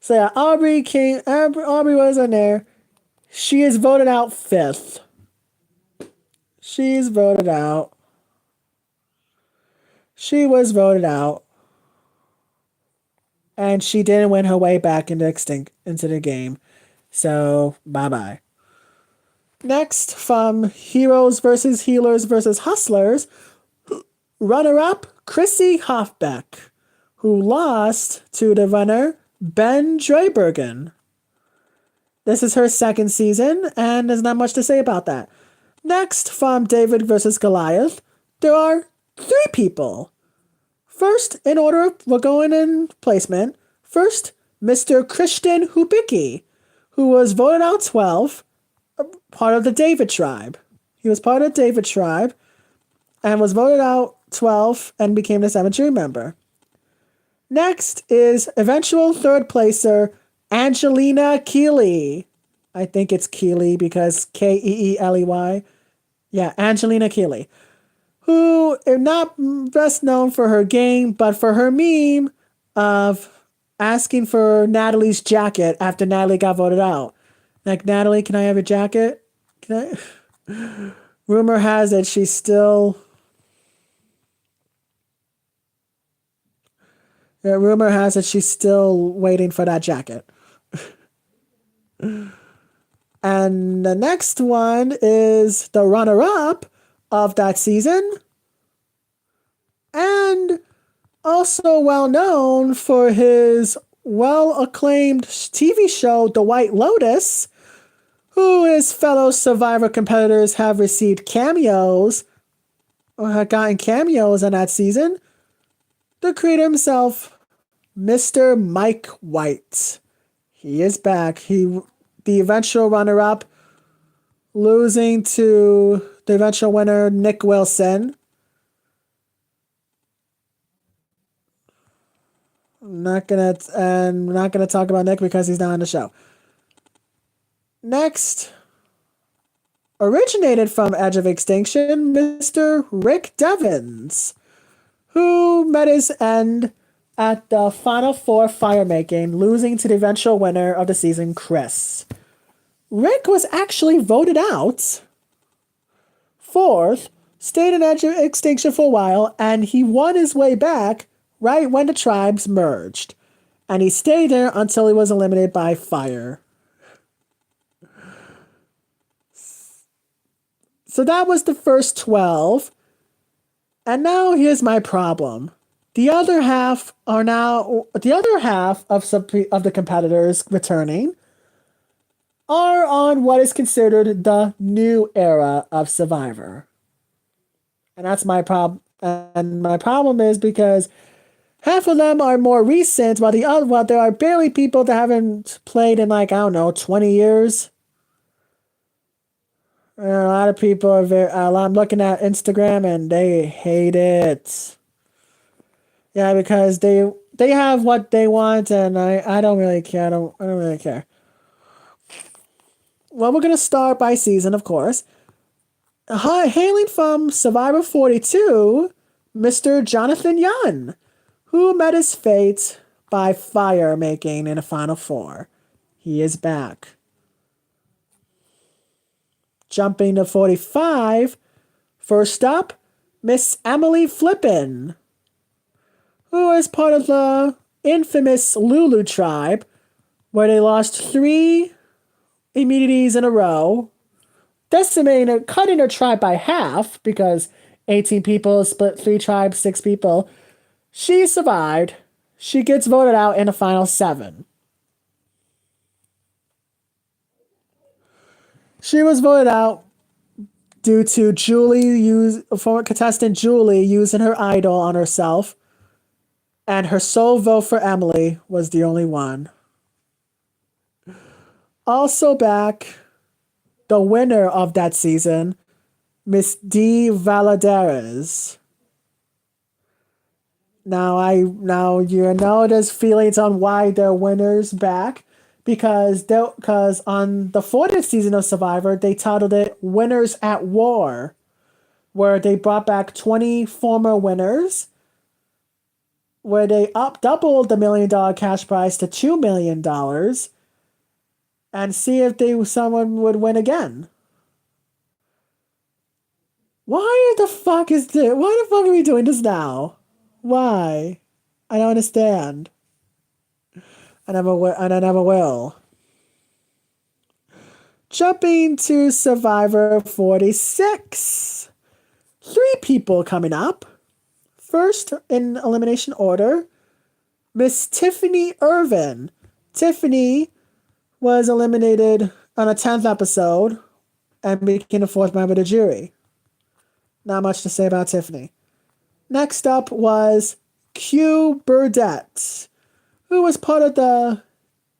So yeah, Aubrey came. Aubrey was in there. She is voted out fifth. She's voted out. She was voted out, and she didn't win her way back into the game. So bye bye. Next, from Heroes versus Healers versus Hustlers, runner up Chrissy Hofbeck, who lost to the runner Ben Draybergen. This is her second season, and there's not much to say about that. Next, from David versus Goliath, there are three people. First, in order, we're going in placement. First, Mr. Christian Hubicki, who was voted out 12, part of the David tribe. He was part of the David tribe and was voted out 12 and became the cemetery member. Next is eventual third placer Angelina Keeley. I think it's Keeley because Keeley. Yeah, Angelina Keeley, who is not best known for her game, but for her meme of asking for Natalie's jacket after Natalie got voted out. Like, Natalie, can I have your jacket? Can I? Rumor has it she's still. Rumor has it she's still waiting for that jacket. And the next one is the runner-up of that season, and also well known for his well-acclaimed TV show, The White Lotus, who his fellow Survivor competitors have received cameos, or have gotten cameos in that season. The creator himself, Mr. Mike White. He is back. The eventual runner-up, losing to the eventual winner, Nick Wilson. I'm not gonna talk about Nick because he's not on the show. Next, originated from Edge of Extinction, Mr. Rick Devens, who met his end at the Final Four firemaking, losing to the eventual winner of the season, Chris. Rick was actually voted out fourth, stayed in Edge of Extinction for a while, and he won his way back right when the tribes merged. And he stayed there until he was eliminated by fire. So that was the first 12. And now here's my problem. The other half of the competitors returning are on what is considered the new era of Survivor. And that's my problem. And my problem is because half of them are more recent, while there are barely people that haven't played in 20 years. And a lot of people I'm looking at Instagram and they hate it. Yeah, because they have what they want, and I don't really care. I don't really care. Well, we're gonna start by season, of course. Hailing from Survivor 42, Mr. Jonathan Young, who met his fate by fire making in the Final Four. He is back. Jumping to 45, first up, Miss Emily Flippin, who is part of the infamous Lulu tribe, where they lost 3 immunities in a row, cutting her tribe by half, because 18 people split 3 tribes, 6 people. She survived. She gets voted out in the final 7. She was voted out due to former contestant Julie using her idol on herself, and her sole vote for Emily was the only one. Also back, the winner of that season, Miss D. Valadares. Now you know there's feelings on why their winner's back, because on the 40th season of Survivor, they titled it Winners at War, where they brought back 20 former winners, where they up doubled the $1 million cash prize to $2 million, and see if someone would win again. Why the fuck is this? Why the fuck are we doing this now? Why? I don't understand. I never will. Jumping to Survivor 46. 3 people coming up. First, in elimination order, Miss Tiffany Irvin. Tiffany was eliminated on a 10th episode and became the 4th member of the jury. Not much to say about Tiffany. Next up was Q Burdett, who was part of the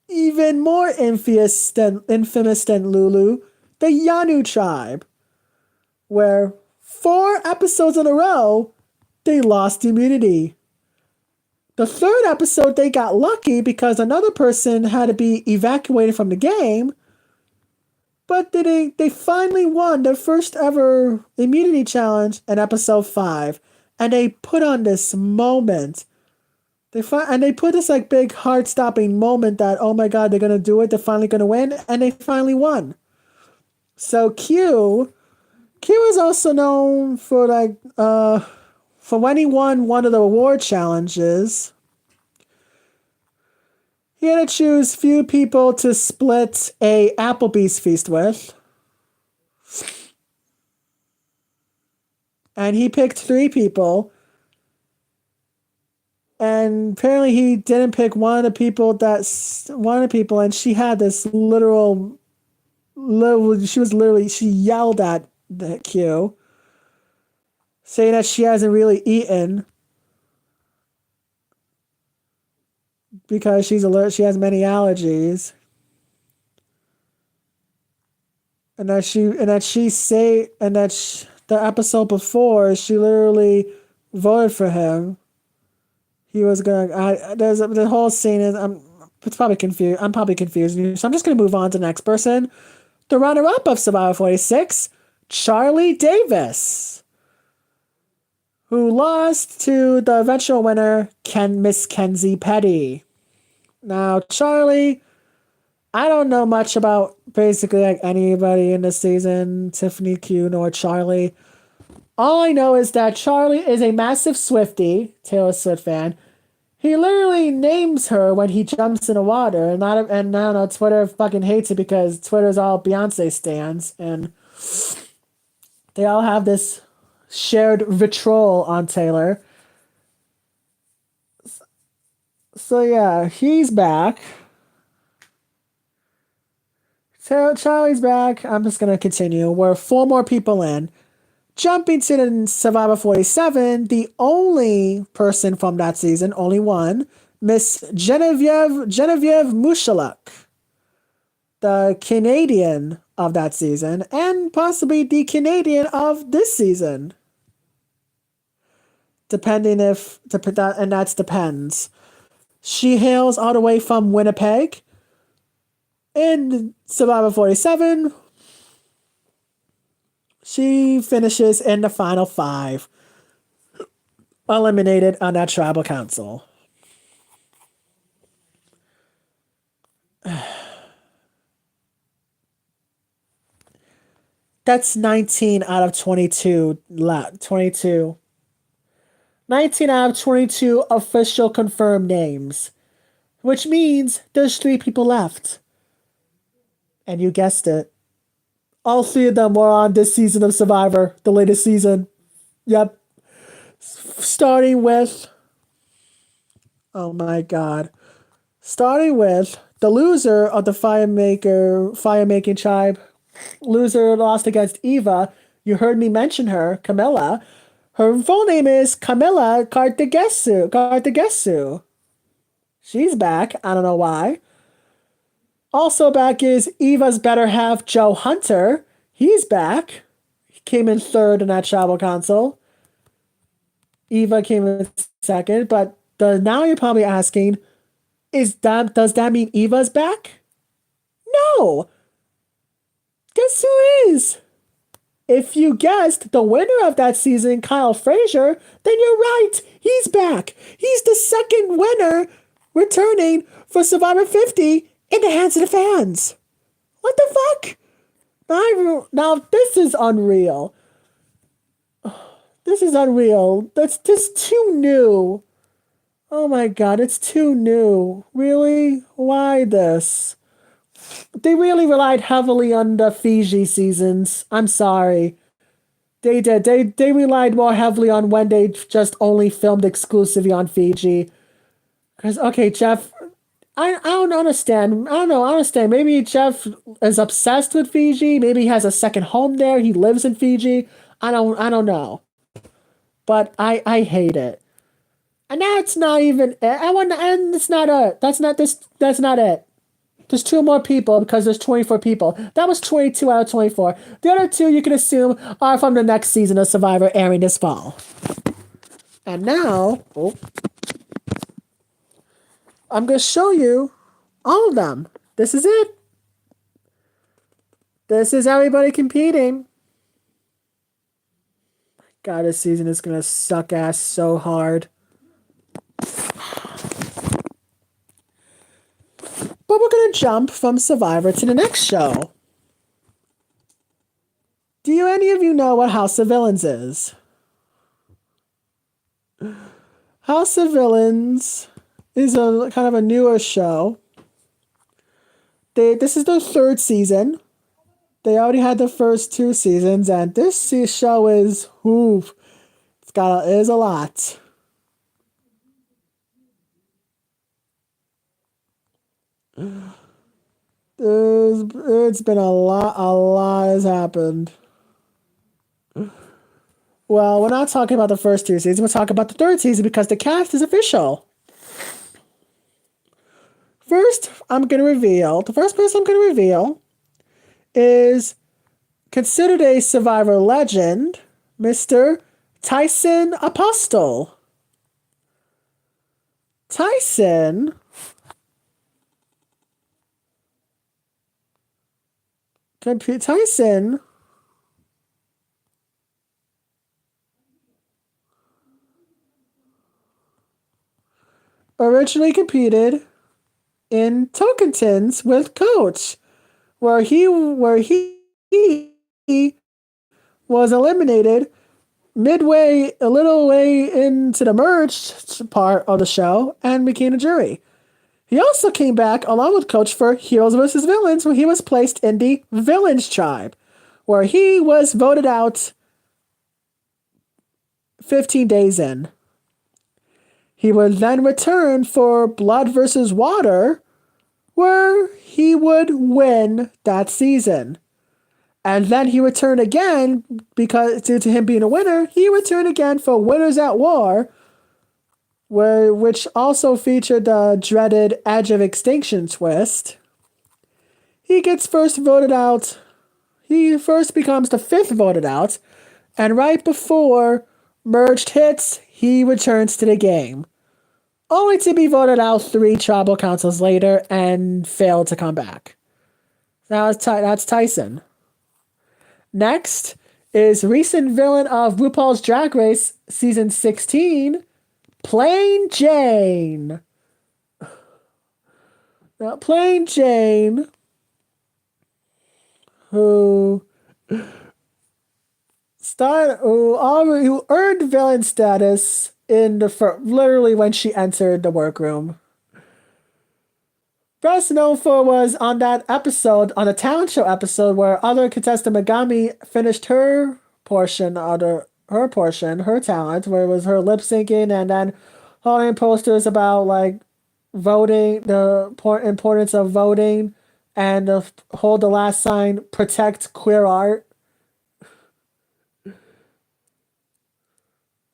even more infamous than Lulu, the Yanu tribe, where 4 episodes in a row, they lost immunity. The 3rd episode, they got lucky because another person had to be evacuated from the game, but they finally won their first ever immunity challenge in episode 5, and they put on this moment. They put this like big heart-stopping moment that, oh my god, they're gonna do it, they're finally gonna win, and they finally won. So Q is also known for for when he won one of the award challenges, he had to choose few people to split a Applebee's feast with. And he picked 3 people. And apparently he didn't pick one of the people, and she had this she yelled at the Q, saying that she hasn't really eaten because she has many allergies. And the episode before, she literally voted for him. He was gonna. The whole scene is. I'm probably confusing you. So I'm just gonna move on to the next person. The runner-up of Survivor 46, Charlie Davis, who lost to the eventual winner, Miss Kenzie Petty. Now, Charlie, I don't know much about basically like anybody in this season, Tiffany, Q, nor Charlie. All I know is that Charlie is a massive Swiftie, Taylor Swift fan. He literally names her when he jumps in the water, and I don't know, Twitter fucking hates it because Twitter's all Beyonce stans, and they all have this shared vitriol on Taylor. So yeah, he's back. So Charlie's back. I'm just gonna continue. We're 4 more people in. Jumping to the Survivor 47, the only person from that season, only one, Miss Genevieve Mushaluk, the Canadian of that season, and possibly the Canadian of this season. Depending and that depends. She hails all the way from Winnipeg. In Survivor 47, she finishes in the final 5, eliminated on that tribal council. That's 19 out of 22. 22. 19 out of 22 official confirmed names, which means there's 3 people left. And you guessed it. All 3 of them were on this season of Survivor, the latest season. Yep. Starting with... Oh my god. Starting with the loser of the fire-making tribe. Loser lost against Eva. You heard me mention her, Camilla. Her full name is Camilla Cartagesu. She's back. I don't know why. Also back is Eva's better half, Joe Hunter. He's back. He came in 3rd in that tribal council. Eva came in 2nd, but now you're probably asking, does that mean Eva's back? No. Guess who is? if you guessed the winner of that season, Kyle Frazier, then you're right. He's back. He's the second winner returning for Survivor 50 in the hands of the fans. What the fuck? Now this is unreal. This is unreal. That's just too new. Oh my god, it's too new. Really? Why this? They really relied heavily on the Fiji seasons. I'm sorry. They did. They relied more heavily on when they just only filmed exclusively on Fiji. Because, okay, Jeff, I don't understand. I don't know. I understand. Maybe Jeff is obsessed with Fiji. Maybe he has a second home there. He lives in Fiji. I don't know. But I hate it. And now it's not even. I want. And it's not it. That's not this. That's not it. There's two more people because there's 24 people. That was 22 out of 24. The other two you can assume are from the next season of Survivor airing this fall. And now, I'm going to show you all of them. This is it. This is everybody competing. God, this season is going to suck ass so hard. But we're going to jump from Survivor to the next show. Do any of you know what House of Villains is? House of Villains is a kind of a newer show. This is their third season. They already had the first two seasons, and this show is is a lot. It's been a lot has happened. Well, we're not talking about the first two seasons, we're talking about the third season because the cast is official. First, the first person I'm going to reveal is considered a Survivor legend, Mr. Tyson Apostle. Tyson originally competed in Tocantins with Coach, where he was eliminated a little way into the merged part of the show and became a jury. He also came back along with Coach for Heroes vs. Villains when he was placed in the Villains Tribe, where he was voted out 15 days in. He would then return for Blood vs. Water, where he would win that season. And then he returned again, because due to him being a winner, he returned again for Winners at War, which also featured the dreaded Edge of Extinction twist. He gets first voted out. He first becomes the fifth voted out, and right before Merged hits, he returns to the game, only to be voted out 3 tribal councils later and fail to come back. That's Tyson. Next is recent villain of RuPaul's Drag Race Season 16, Plain Jane. Now, Plain Jane, who earned villain status literally when she entered the workroom. Best known for was on that episode, on the talent show episode, where other contestant Megami finished her talent, where it was her lip syncing and then holding posters about like voting, the importance of voting, and hold the last sign, protect queer art.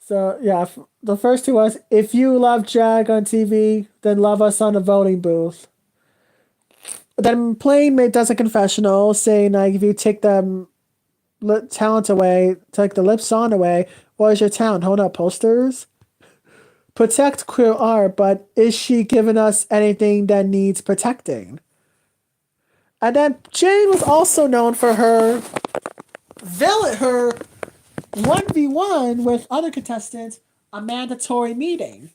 So yeah, the first two was, if you love drag on TV, then love us on the voting booth. Then Plain does a confessional saying like, if you take the talent away, take the lip song away, what is your talent? Hold up posters? Protect queer art, but is she giving us anything that needs protecting? And then Jane was also known for her villain her 1v1 with other contestants a mandatory meeting.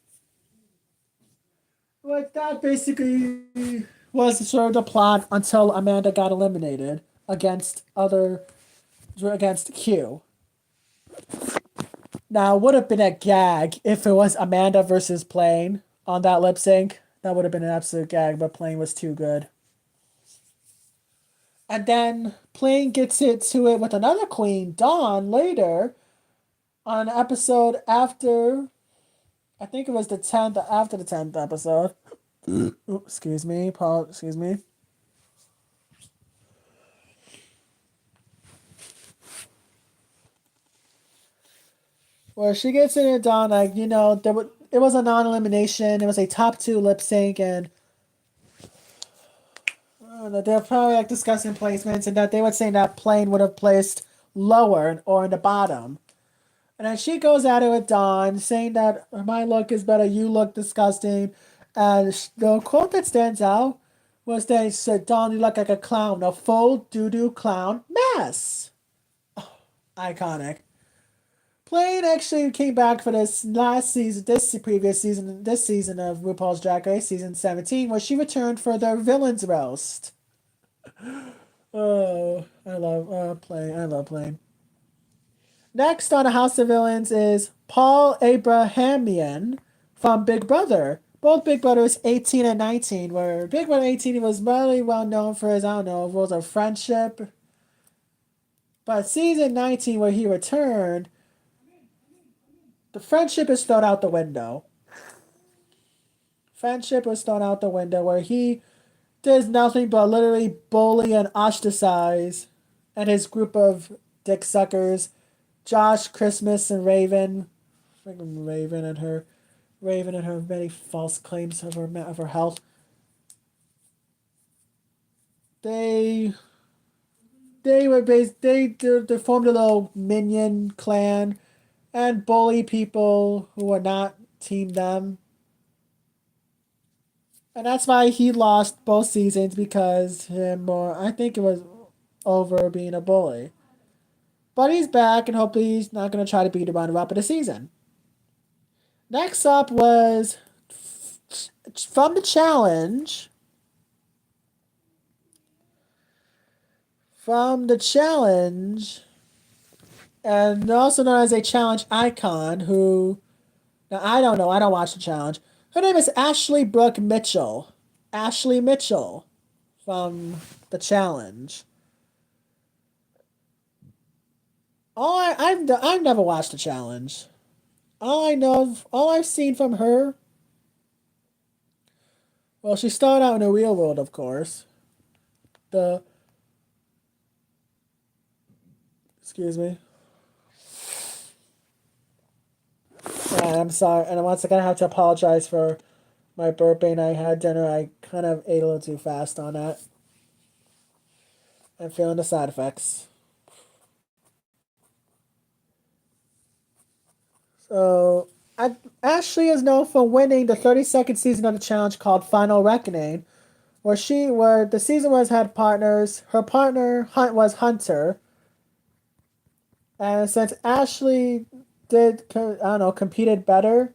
Like that basically was sort of the plot until Amanda got eliminated against Q. Now it would have been a gag if it was Amanda versus Plane on that lip sync. That would have been an absolute gag, but Plane was too good. And then Plane gets to it with another queen, Dawn, later on an episode after, I think it was the 10th, after the 10th episode. Oops, excuse me, Paul, excuse me. Where she gets in it, Dawn, like, it was a non-elimination. It was a top 2 lip sync, and I don't know, they're probably like discussing placements, and that they would say that Plane would have placed lower or in the bottom. And then she goes at it with Dawn, saying that my look is better, you look disgusting. And the quote that stands out was that she said, Dawn, you look like a clown, a full doo-doo clown mess. Oh, iconic. Plane actually came back for this last season, this season of RuPaul's Drag Race, season 17, where she returned for their villains roast. Oh, I love Plane. I love Plane. Next on the House of Villains is Paul Abrahamian from Big Brother. Both Big Brothers 18 and 19, where Big Brother 18 was really well known for his, I don't know, rules of friendship. But season 19, where he returned, the friendship is thrown out the window. Friendship was thrown out the window, where he does nothing but literally bully and ostracize and his group of dick suckers, Josh, Christmas, and Raven. Freaking Raven and her many false claims of her health. They formed a little minion clan and bully people who were not team them. And that's why he lost both seasons, because I think it was over being a bully. But he's back, and hopefully he's not going to try to beat him on the up of the season. Next up was from the challenge. And also known as a challenge icon, who, now I don't know, I don't watch the challenge. Her name is Ashley Brooke Mitchell. Ashley Mitchell from the challenge. I've never watched the challenge. All I've seen from her. Well, she started out in the real world, of course. Excuse me. I'm sorry, and once again I have to apologize for my burping. I had dinner. I kind of ate a little too fast on that. I'm feeling the side effects. So, Ashley is known for winning the 32nd season of the challenge called Final Reckoning, where the season had partners. Her partner was Hunter, and since Ashley competed better,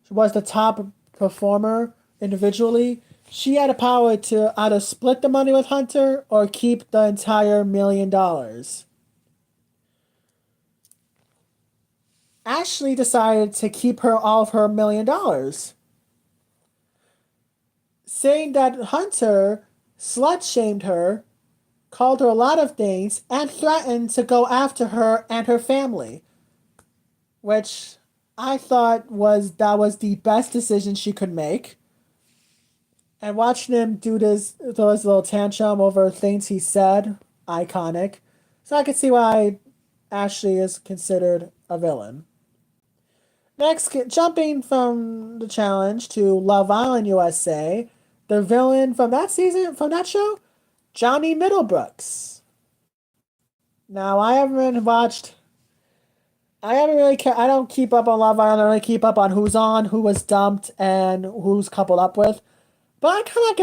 she was the top performer individually. She had the power to either split the money with Hunter or keep the entire $1,000,000. Ashley decided to keep all of her $1,000,000, saying that Hunter slut shamed her, called her a lot of things, and threatened to go after her and her family, which I thought was the best decision she could make. And watching him throw his little tantrum over things he said, iconic. So I can see why Ashley is considered a villain. Next, jumping from the challenge to Love Island USA, the villain from that show, Johnny Middlebrooks. Now, I haven't really I don't keep up on Love Island. I don't really keep up on who's on, who was dumped, and who's coupled up with. But I kind of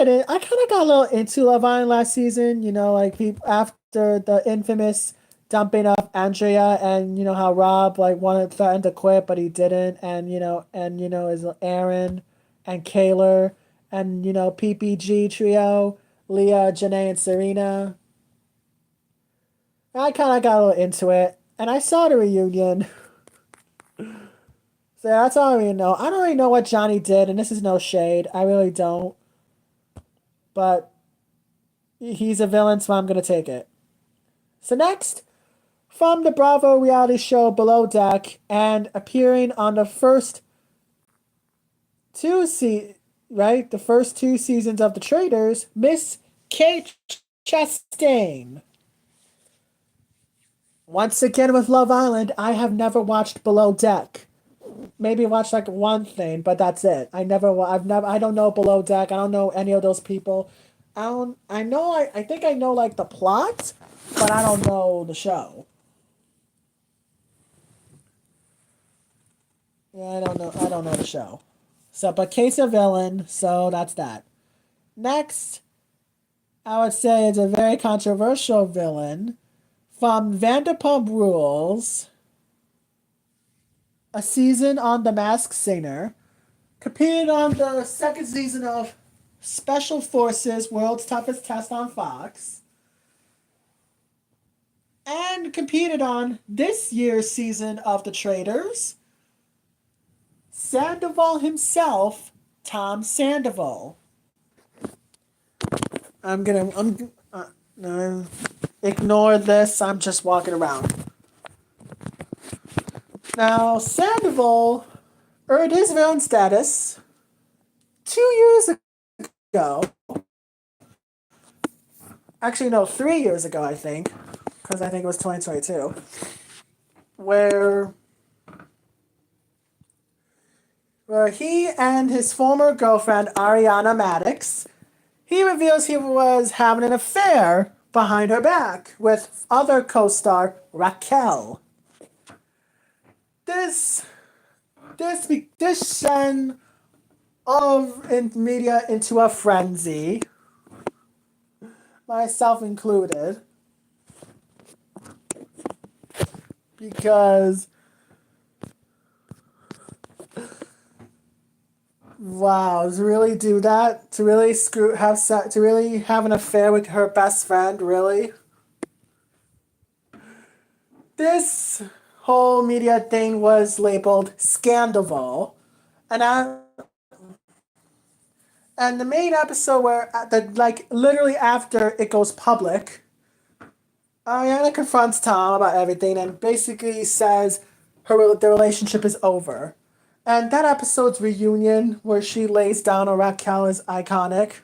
got a little into Love Island last season. Like after the infamous dumping of Andrea, and you know how Rob like wanted threatened to quit but he didn't, and is Aaron and Kaylor, and PPG trio, Leah, Janae, and Serena. I kind of got a little into it, and I saw the reunion. So that's all I really know. I don't really know what Johnny did, and this is no shade. I really don't. But he's a villain, so I'm gonna take it. So next, from the Bravo reality show Below Deck, and appearing on the first the first two seasons of The Traitors, Miss Kate Chastain. Once again with Love Island, I have never watched Below Deck. Maybe watched like one thing, but that's it. I don't know Below Deck. I don't know any of those people. I think I know like the plot, but I don't know the show. Yeah, I don't know the show. So, but Kate's a villain, so that's that. Next, I would say it's a very controversial villain from Vanderpump Rules, a season on The Masked Singer, competed on the second season of Special Forces World's Toughest Test on Fox, and competed on this year's season of The Traitors, Sandoval himself, Tom Sandoval. Ignore this. I'm just walking around. Now, Sandoval earned his villain status 2 years ago. Actually, no, 3 years ago, I think. Because I think it was 2022. Where he and his former girlfriend, Ariana Madix, he reveals he was having an affair behind her back with other co-star Raquel. This sent all of media into a frenzy, myself included, because wow, to really do that, to really to really have an affair with her best friend, really. This whole media thing was labeled Scandival, and and the main episode where literally after it goes public, Ariana confronts Tom about everything and basically says the relationship is over. And that episode's reunion where she lays down on Raquel is iconic.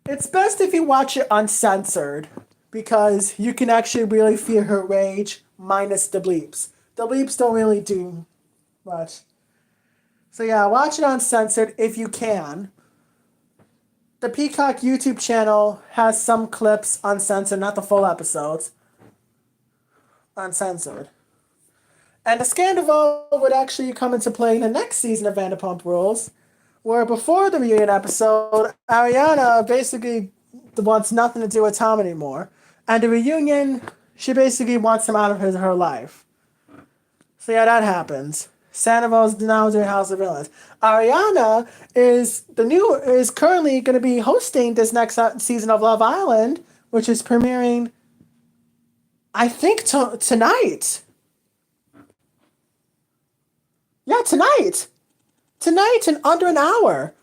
It's best if you watch it uncensored, because you can actually really feel her rage minus the bleeps. The bleeps don't really do much. So yeah, watch it uncensored if you can. The Peacock YouTube channel has some clips uncensored, not the full episodes. Uncensored. And the Scandival would actually come into play in the next season of Vanderpump Rules, where before the reunion episode, Ariana basically wants nothing to do with Tom anymore. And the reunion, she basically wants him out of her life. So yeah, that happens. Sandoval's now doing House of Villains. Ariana is currently going to be hosting this next season of Love Island, which is premiering, I think, tonight. Yeah, tonight. Tonight in under an hour.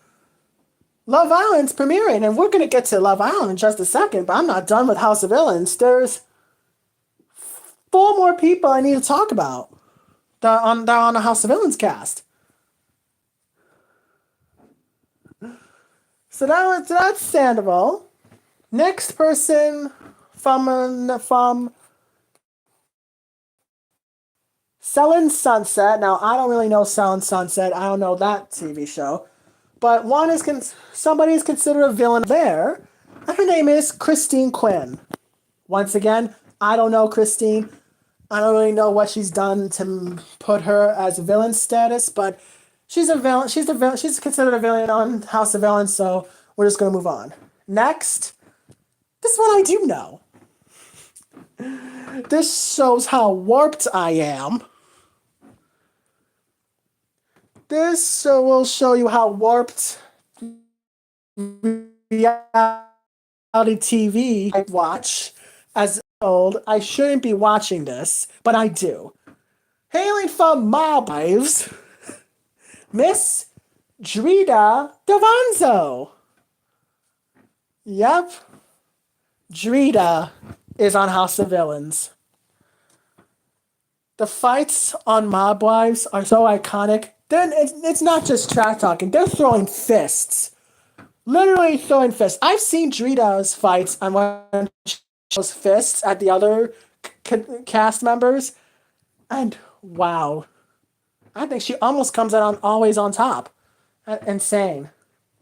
Love Island's premiering, and we're going to get to Love Island in just a second, but I'm not done with House of Villains. There's 4 more people I need to talk about that are on the House of Villains cast. So that's Sandoval. Next person from Selling Sunset. Now, I don't really know Selling Sunset. I don't know that TV show. But somebody is considered a villain there. And her name is Christine Quinn. Once again, I don't know Christine. I don't really know what she's done to put her as villain status, but she's a villain. She's considered a villain on House of Villains, so we're just gonna move on. Next, this one I do know. This shows how warped I am. This will show you how warped reality TV I watch as old. I shouldn't be watching this, but I do. Hailing from Mob Wives, Miss Drita Davanzo. Yep. Drita is on House of Villains. The fights on Mob Wives are so iconic. Then it's not just trash talking. They're throwing fists. Literally throwing fists. I've seen Drita's fights and when she throws fists at the other cast members. And wow. I think she almost comes out on always on top. Insane.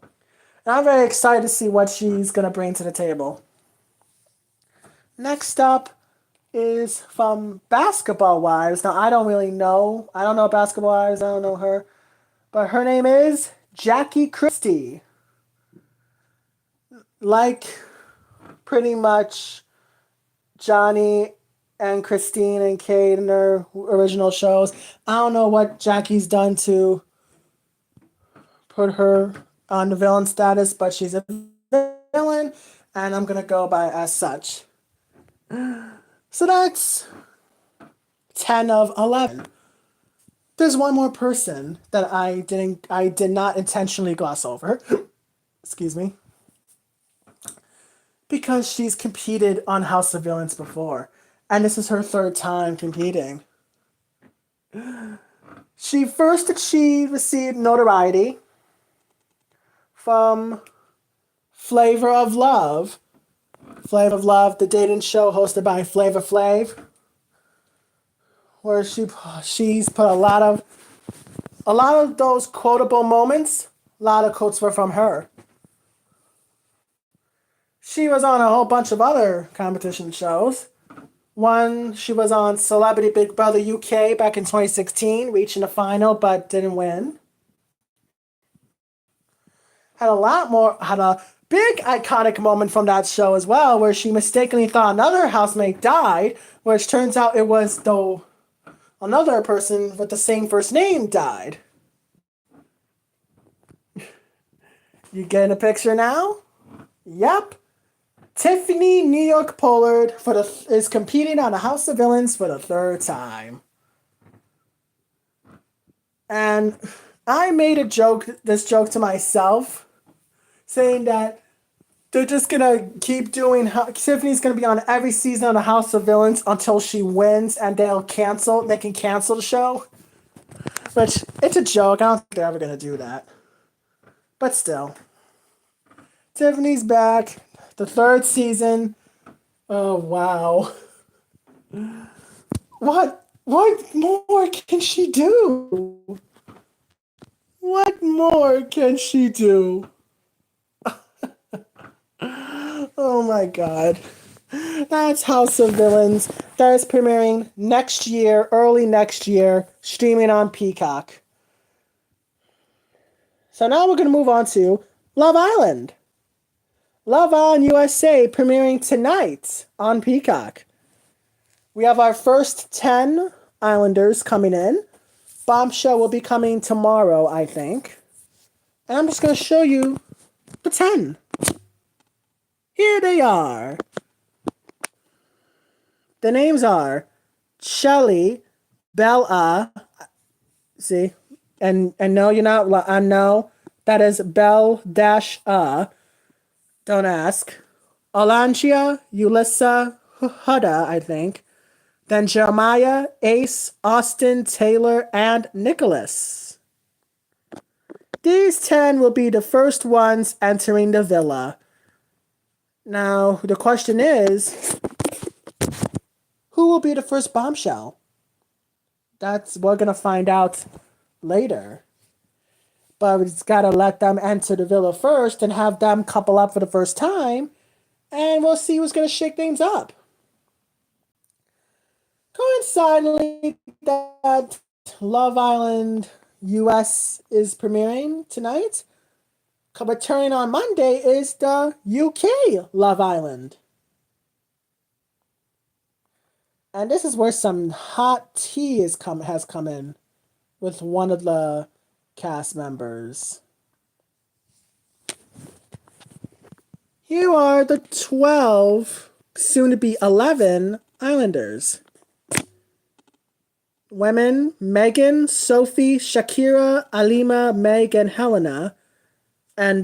And I'm very excited to see what she's going to bring to the table. Next up is from Basketball Wives. Now, I don't really know. I don't know Basketball Wives. I don't know her. But her name is Jackie Christie. Like pretty much Johnny and Christine and Kate in their original shows. I don't know what Jackie's done to put her on the villain status, but she's a villain, and I'm going to go by as such. So that's 10 of 11. There's one more person that I did not intentionally gloss over. Excuse me. Because she's competed on House of Villains before, and this is her third time competing. She first received notoriety from Flavor of Love. Flavor of Love, the dating show hosted by Flavor Flav, where she's put a lot of those quotable moments. A lot of quotes were from her. She was on a whole bunch of other competition shows. One, she was on Celebrity Big Brother UK back in 2016, reaching the final but didn't win. Had a big iconic moment from that show as well, where she mistakenly thought another housemate died, which turns out it was though another person with the same first name died. You getting a picture now? Yep. Tiffany New York Pollard is competing on the House of Villains for the third time. And I made this joke to myself, saying that they're just gonna keep doing. Tiffany's gonna be on every season of the House of Villains until she wins, and they can cancel the show. Which, it's a joke. I don't think they're ever gonna do that. But still, Tiffany's back. The third season. Oh wow. What more can she do? What more can she do? Oh my god. That's House of Villains. That is premiering next year, early next year, streaming on Peacock. So now we're going to move on to Love Island. Love Island USA premiering tonight on Peacock. We have our first 10 Islanders coming in. Bombshell will be coming tomorrow, I think. And I'm just going to show you the 10. Here they are. The names are Shelly, Bella, see, and no, you're not, no, that is Bell-A. Don't ask. Alantia, Ulissa, Huda, I think. Then Jeremiah, Ace, Austin, Taylor, and Nicholas. These 10 will be the first ones entering the villa. Now, the question is, who will be the first bombshell? We're going to find out later. But we just got to let them enter the villa first and have them couple up for the first time. And we'll see who's going to shake things up. Coincidentally, that Love Island US is premiering tonight. Returning on Monday is the UK Love Island. And this is where some hot tea has come in with one of the cast members. Here are the 12, soon to be 11, Islanders. Women: Megan, Sophie, Shakira, Alima, Meg, and Helena. And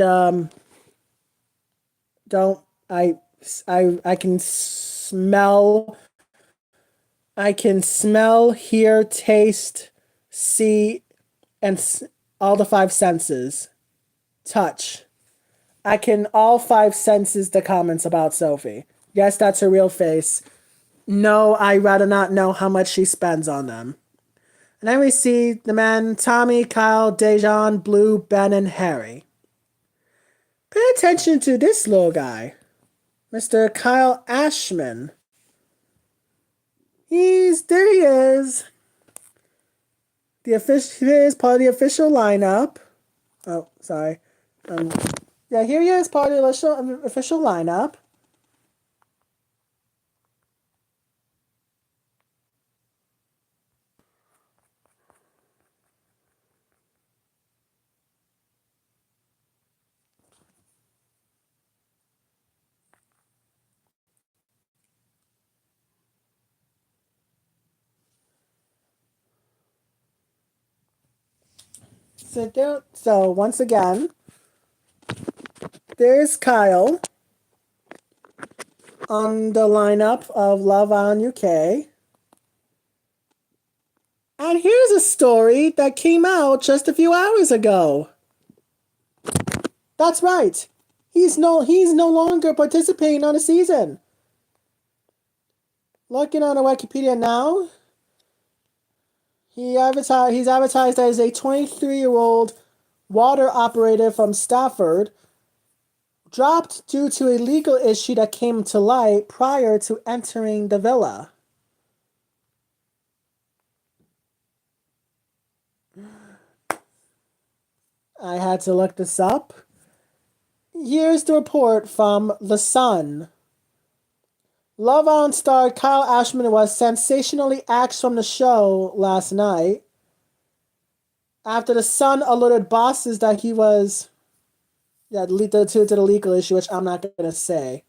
don't I can smell, hear, taste, see, and all the five senses. Touch. I can all five senses the comments about Sophie. Yes, that's her real face. No, I'd rather not know how much she spends on them. And then we see the men: Tommy, Kyle, Dejan, Blue, Ben, and Harry. Pay attention to this little guy, Mr. Kyle Ashman. There he is. He is part of the official lineup. Oh, sorry. Yeah, here he is, part of the official lineup. So once again, there's Kyle on the lineup of Love Island UK. And here's a story that came out just a few hours ago. That's right. He's no longer participating on the season. Looking on the Wikipedia now, he's advertised as a 23-year-old water operator from Stafford, dropped due to a legal issue that came to light prior to entering the villa. I had to look this up. Here's the report from The Sun. Love Island star Kyle Ashman was sensationally axed from the show last night after The Sun alerted bosses that he was to the legal issue, which I'm not going to say.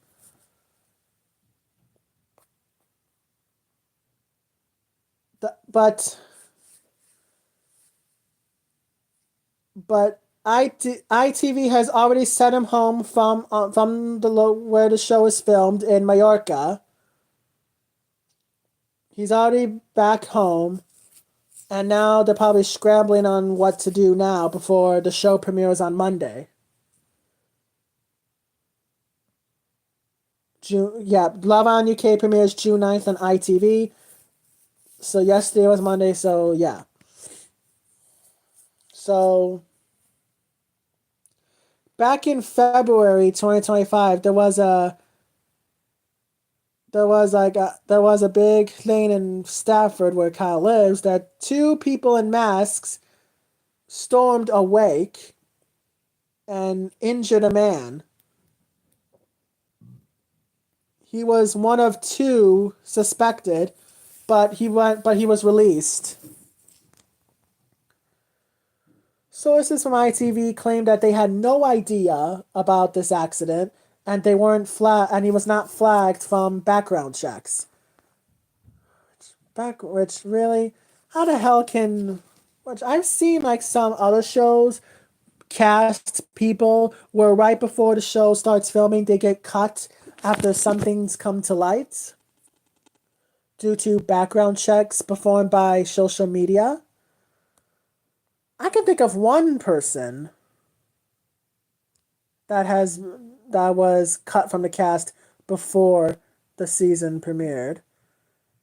But ITV has already sent him home from where the show is filmed in Mallorca. He's already back home, and now they're probably scrambling on what to do now before the show premieres on Monday. Love Island UK premieres June 9th on ITV. So yesterday was Monday, so yeah. So back in February 2025, there was a big thing in Stafford where Kyle lives that two people in masks stormed a wake and injured a man. He was one of two suspected, but he was released. Sources from ITV claimed that they had no idea about this accident, and he was not flagged from background checks. Which really, how the hell can? Which I've seen like some other shows, cast people where right before the show starts filming, they get cut after something's come to light due to background checks performed by social media. I can think of one person that was cut from the cast before the season premiered.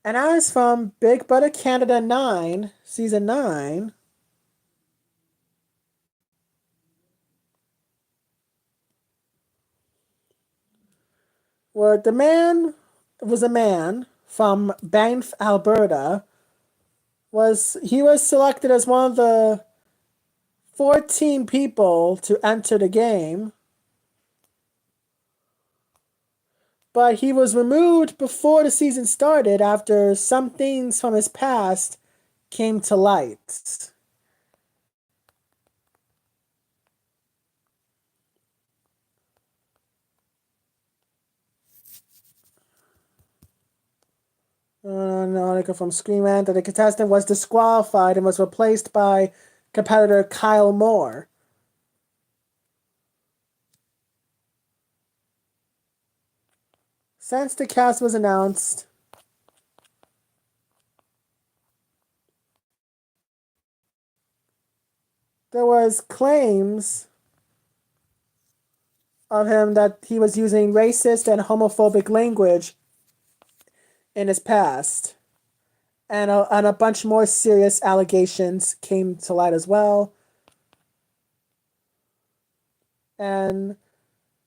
And as from Big Brother Canada 9, season 9, where the man was a man from Banff, Alberta, he was selected as one of the 14 people to enter the game. but he was removed before the season started after some things from his past came to light. An article from Screen Rant that the contestant was disqualified and was replaced by competitor Kyle Moore. Since the cast was announced, there was claims of him that he was using racist and homophobic language in his past. And a bunch more serious allegations came to light as well. And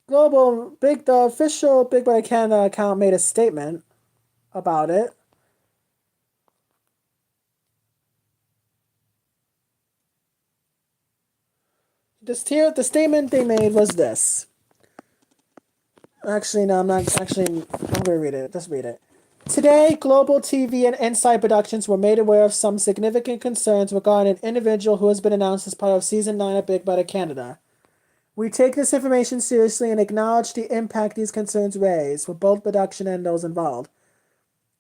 the official Big Brother Canada account made a statement about it. The statement they made was this. Actually, no, I'm not. Actually, I'm going to read it. Just read it. Today, Global TV and Inside Productions were made aware of some significant concerns regarding an individual who has been announced as part of Season 9 of Big Brother Canada. We take this information seriously and acknowledge the impact these concerns raise for both production and those involved.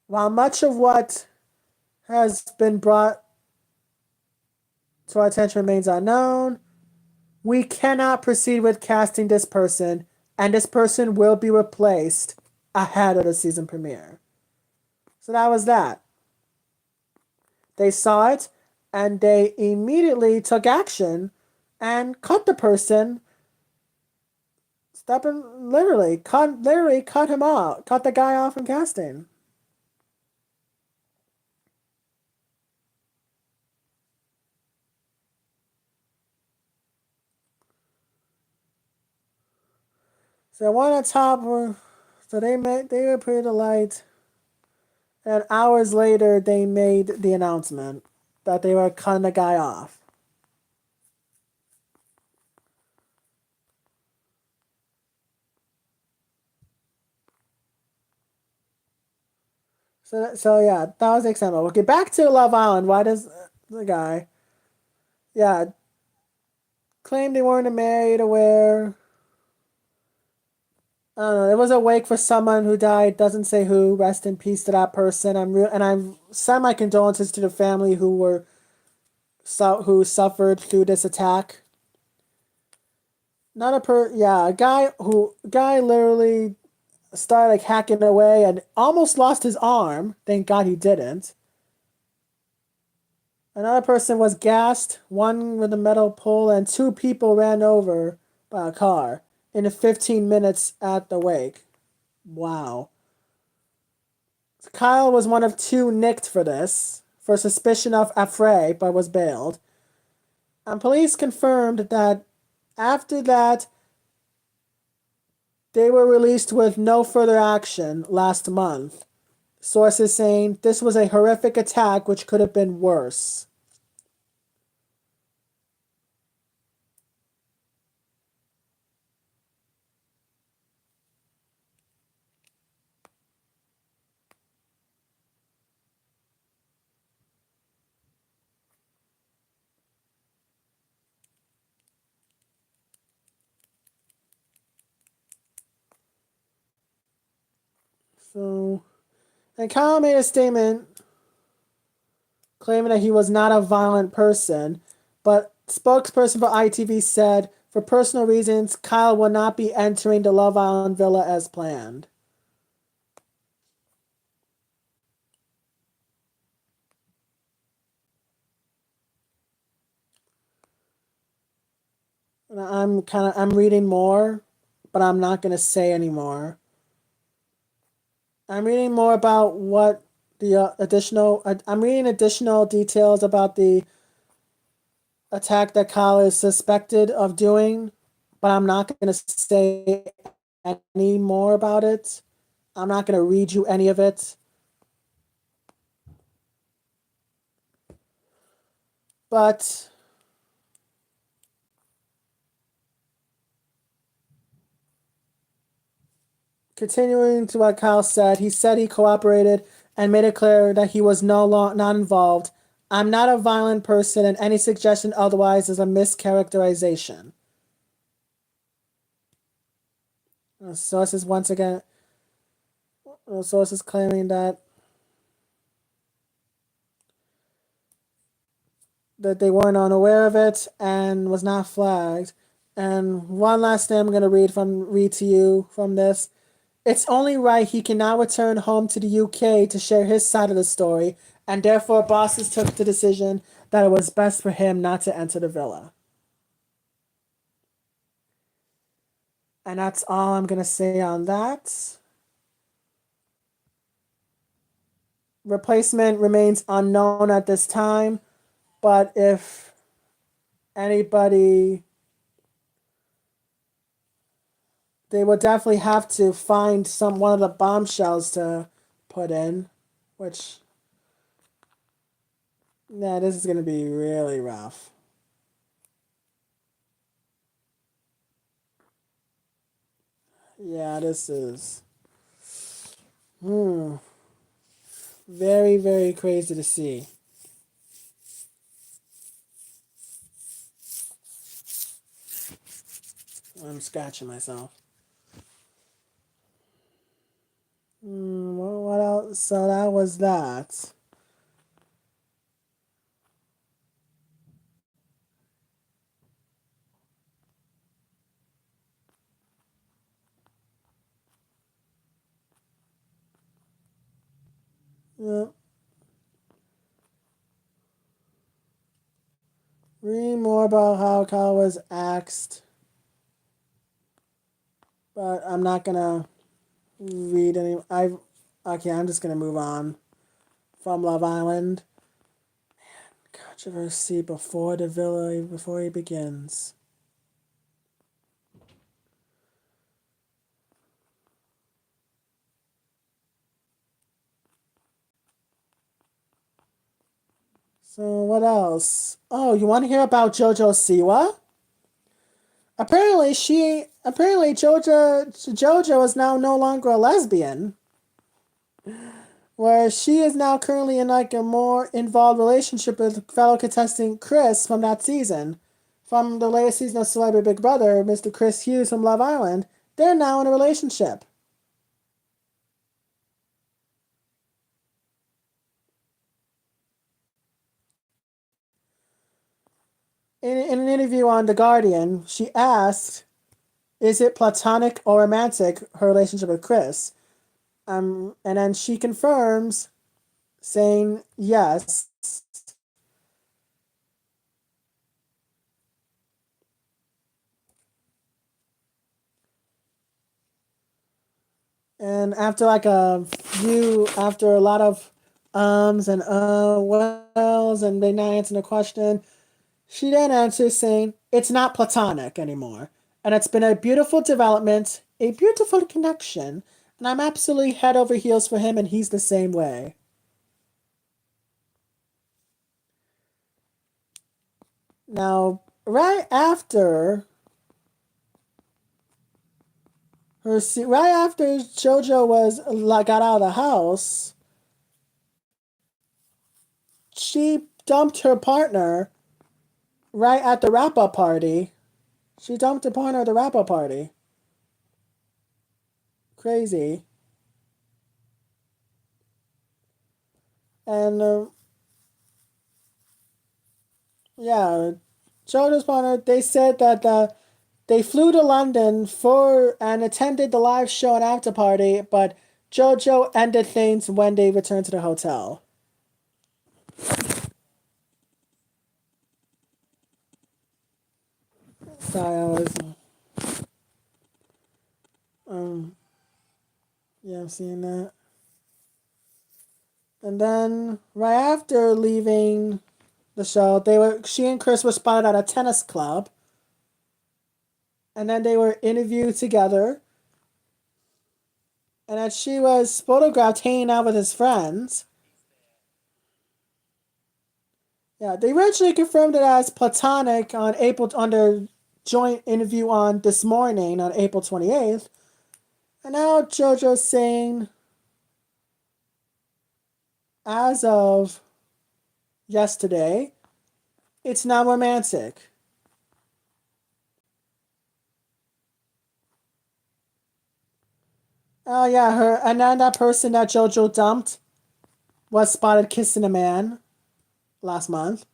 While much of what has been brought to our attention remains unknown, we cannot proceed with casting this person, and this person will be replaced ahead of the season premiere. So that was that. They saw it, and they immediately took action and cut the person. Literally cut him off, cut the guy off from casting. So one on top were, so they were pretty light, and hours later they made the announcement that they were cutting the guy off. So yeah, that was the example. Okay, back to Love Island. Why does the guy, yeah, claim they weren't married, aware? I don't know. It was a wake for someone who died. Doesn't say who. Rest in peace to that person. I'm send my condolences to the family who suffered through this attack. Not a guy literally started like hacking away and almost lost his arm. Thank God he didn't. Another person was gassed, one with a metal pole, and two people ran over by a car in the 15 minutes at the wake. Wow. Kyle was one of two nicked for this, for suspicion of affray, but was bailed. And police confirmed that after that, they were released with no further action last month. Sources saying this was a horrific attack which could have been worse. So, and Kyle made a statement claiming that he was not a violent person, but spokesperson for ITV said, for personal reasons, Kyle will not be entering the Love Island villa as planned. And I'm reading more, but I'm not gonna say anymore. I'm reading more about what the I'm reading additional details about the attack that Kyle is suspected of doing, but I'm not going to say any more about it. I'm not going to read you any of it. But continuing to what Kyle said he cooperated and made it clear that he was not involved. I'm not a violent person, and any suggestion otherwise is a mischaracterization. Sources once again. Sources claiming that they weren't unaware of it and was not flagged. And one last thing I'm gonna read to you from this. It's only right he can now return home to the UK to share his side of the story, and therefore bosses took the decision that it was best for him not to enter the villa. And that's all I'm gonna say on that. Replacement remains unknown at this time, but if anybody, they will definitely have to find one of the bombshells to put in, which, yeah, this is gonna be really rough. Yeah, this is very, very crazy to see. I'm scratching myself. What else? So that was that. Yeah. Read more about how Kyle was axed, but I'm not gonna read any. Okay. I'm just gonna move on from Love Island. Controversy before the villa, before he begins. So what else? Oh, you want to hear about JoJo Siwa? Apparently JoJo is now no longer a lesbian, where she is now currently in like a more involved relationship with fellow contestant Chris from that season. From the latest season of Celebrity Big Brother, Mr. Chris Hughes from Love Island, they're now in a relationship. In an interview on The Guardian, she asked, is it platonic or romantic, her relationship with Chris? And then she confirms, saying yes. And after a lot of and wells, and they not answering the question, she then answers saying it's not platonic anymore. And it's been a beautiful development, a beautiful connection, and I'm absolutely head over heels for him, and he's the same way. Now, right after JoJo got out of the house, she dumped her partner right at the wrap up party. She dumped her partner at the wrap up party. Crazy. And yeah, JoJo's partner, they said that they flew to London for and attended the live show and after party, but JoJo ended things when they returned to the hotel. Sorry, I was um yeah, I'm seeing that. And then right after leaving the show, she and Chris were spotted at a tennis club. And then they were interviewed together. And as she was photographed hanging out with his friends. Yeah, they originally confirmed it as platonic on their joint interview on This Morning on April 28th. And now JoJo's saying, as of yesterday, it's not romantic. Oh yeah, her and then that person that JoJo dumped was spotted kissing a man last month.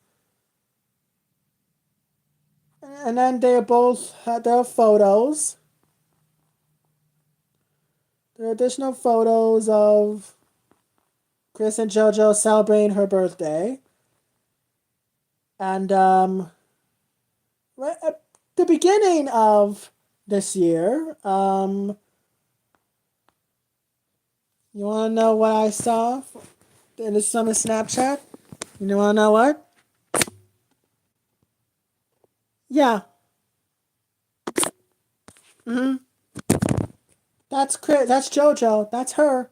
And then they both had their photos. There are additional photos of Chris and JoJo celebrating her birthday. And right at the beginning of this year, you want to know what I saw in the summer Snapchat? You want to know what? Yeah. Mm-hmm. That's Chris. That's JoJo. That's her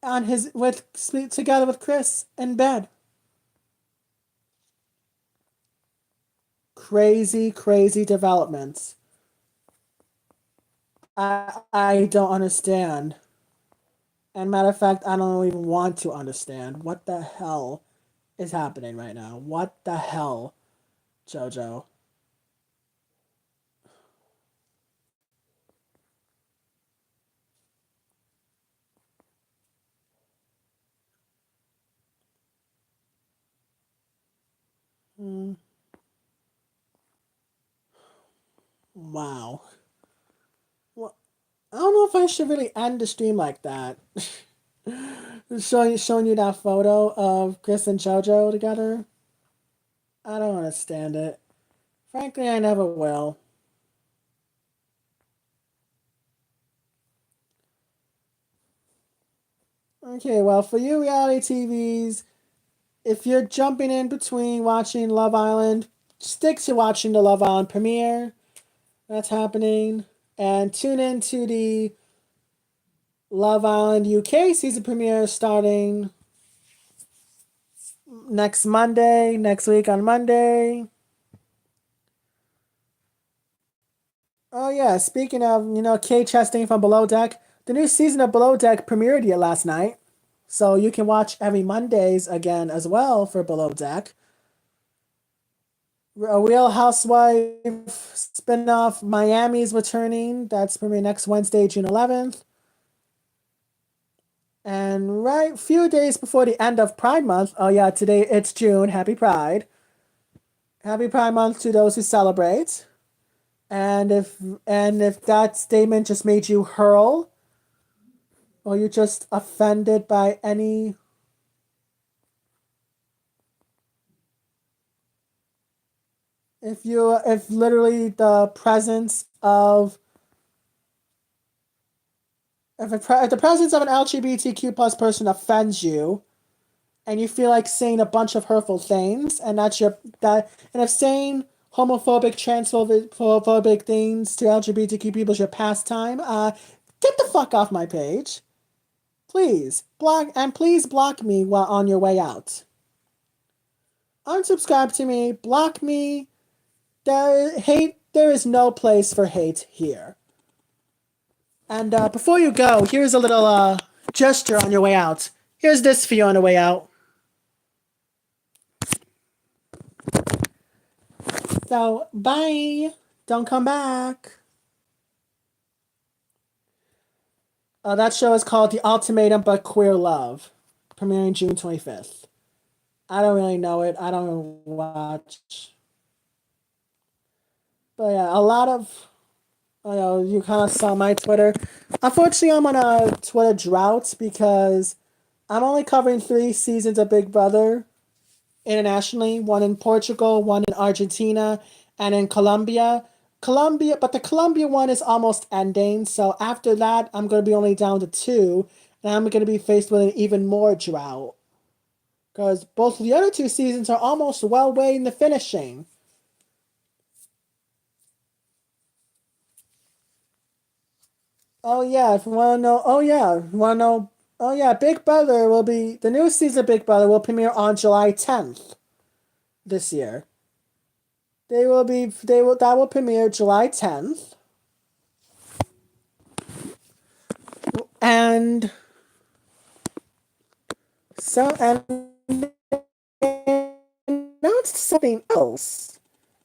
on his with sleep together with Chris in bed. Crazy, crazy developments. I don't understand. And matter of fact, I don't even want to understand what the hell is happening right now. What the hell, JoJo? Hmm. Wow. Well, I don't know if I should really end the stream like that. Showing you that photo of Chris and JoJo together. I don't understand it. Frankly, I never will. Okay, well, for you reality TVs, if you're jumping in between watching Love Island, stick to watching the Love Island premiere. That's happening. And tune in to the Love Island UK season premiere starting next week on Monday. Oh yeah, speaking of, Kate Chastain from Below Deck, the new season of Below Deck premiered yet last night. So you can watch every Mondays again as well for Below Deck. A Real Housewife spinoff Miami's returning. That's premiering next Wednesday, June 11th. And right few days before the end of Pride Month, oh yeah, today it's June. Happy Pride. Happy Pride Month to those who celebrate. And if that statement just made you hurl, or you're just offended by any, if literally the presence of if the presence of an LGBTQ plus person offends you, and you feel like saying a bunch of hurtful things, and and if saying homophobic, transphobic things to LGBTQ people is your pastime, get the fuck off my page. Please block me while on your way out. Unsubscribe to me, block me. There is no place for hate here. And before you go, here's a little gesture on your way out. Here's this for you on the way out. So, bye. Don't come back. That show is called The Ultimatum but Queer Love, premiering June 25th. I don't really know it. I don't watch. But yeah, a lot of you kind of saw my Twitter. Unfortunately, I'm on a Twitter drought because I'm only covering 3 seasons of Big Brother internationally, one in Portugal, one in Argentina, and in Colombia. But the Colombia one is almost ending, so after that, I'm going to be only down to 2, and I'm going to be faced with an even more drought. Because both of the other 2 seasons are almost well way in the finishing. Oh yeah, if you want to know, oh yeah, Big Brother will be, the new season of Big Brother will premiere on July 10th this year. That will premiere July 10th. And so and announced something else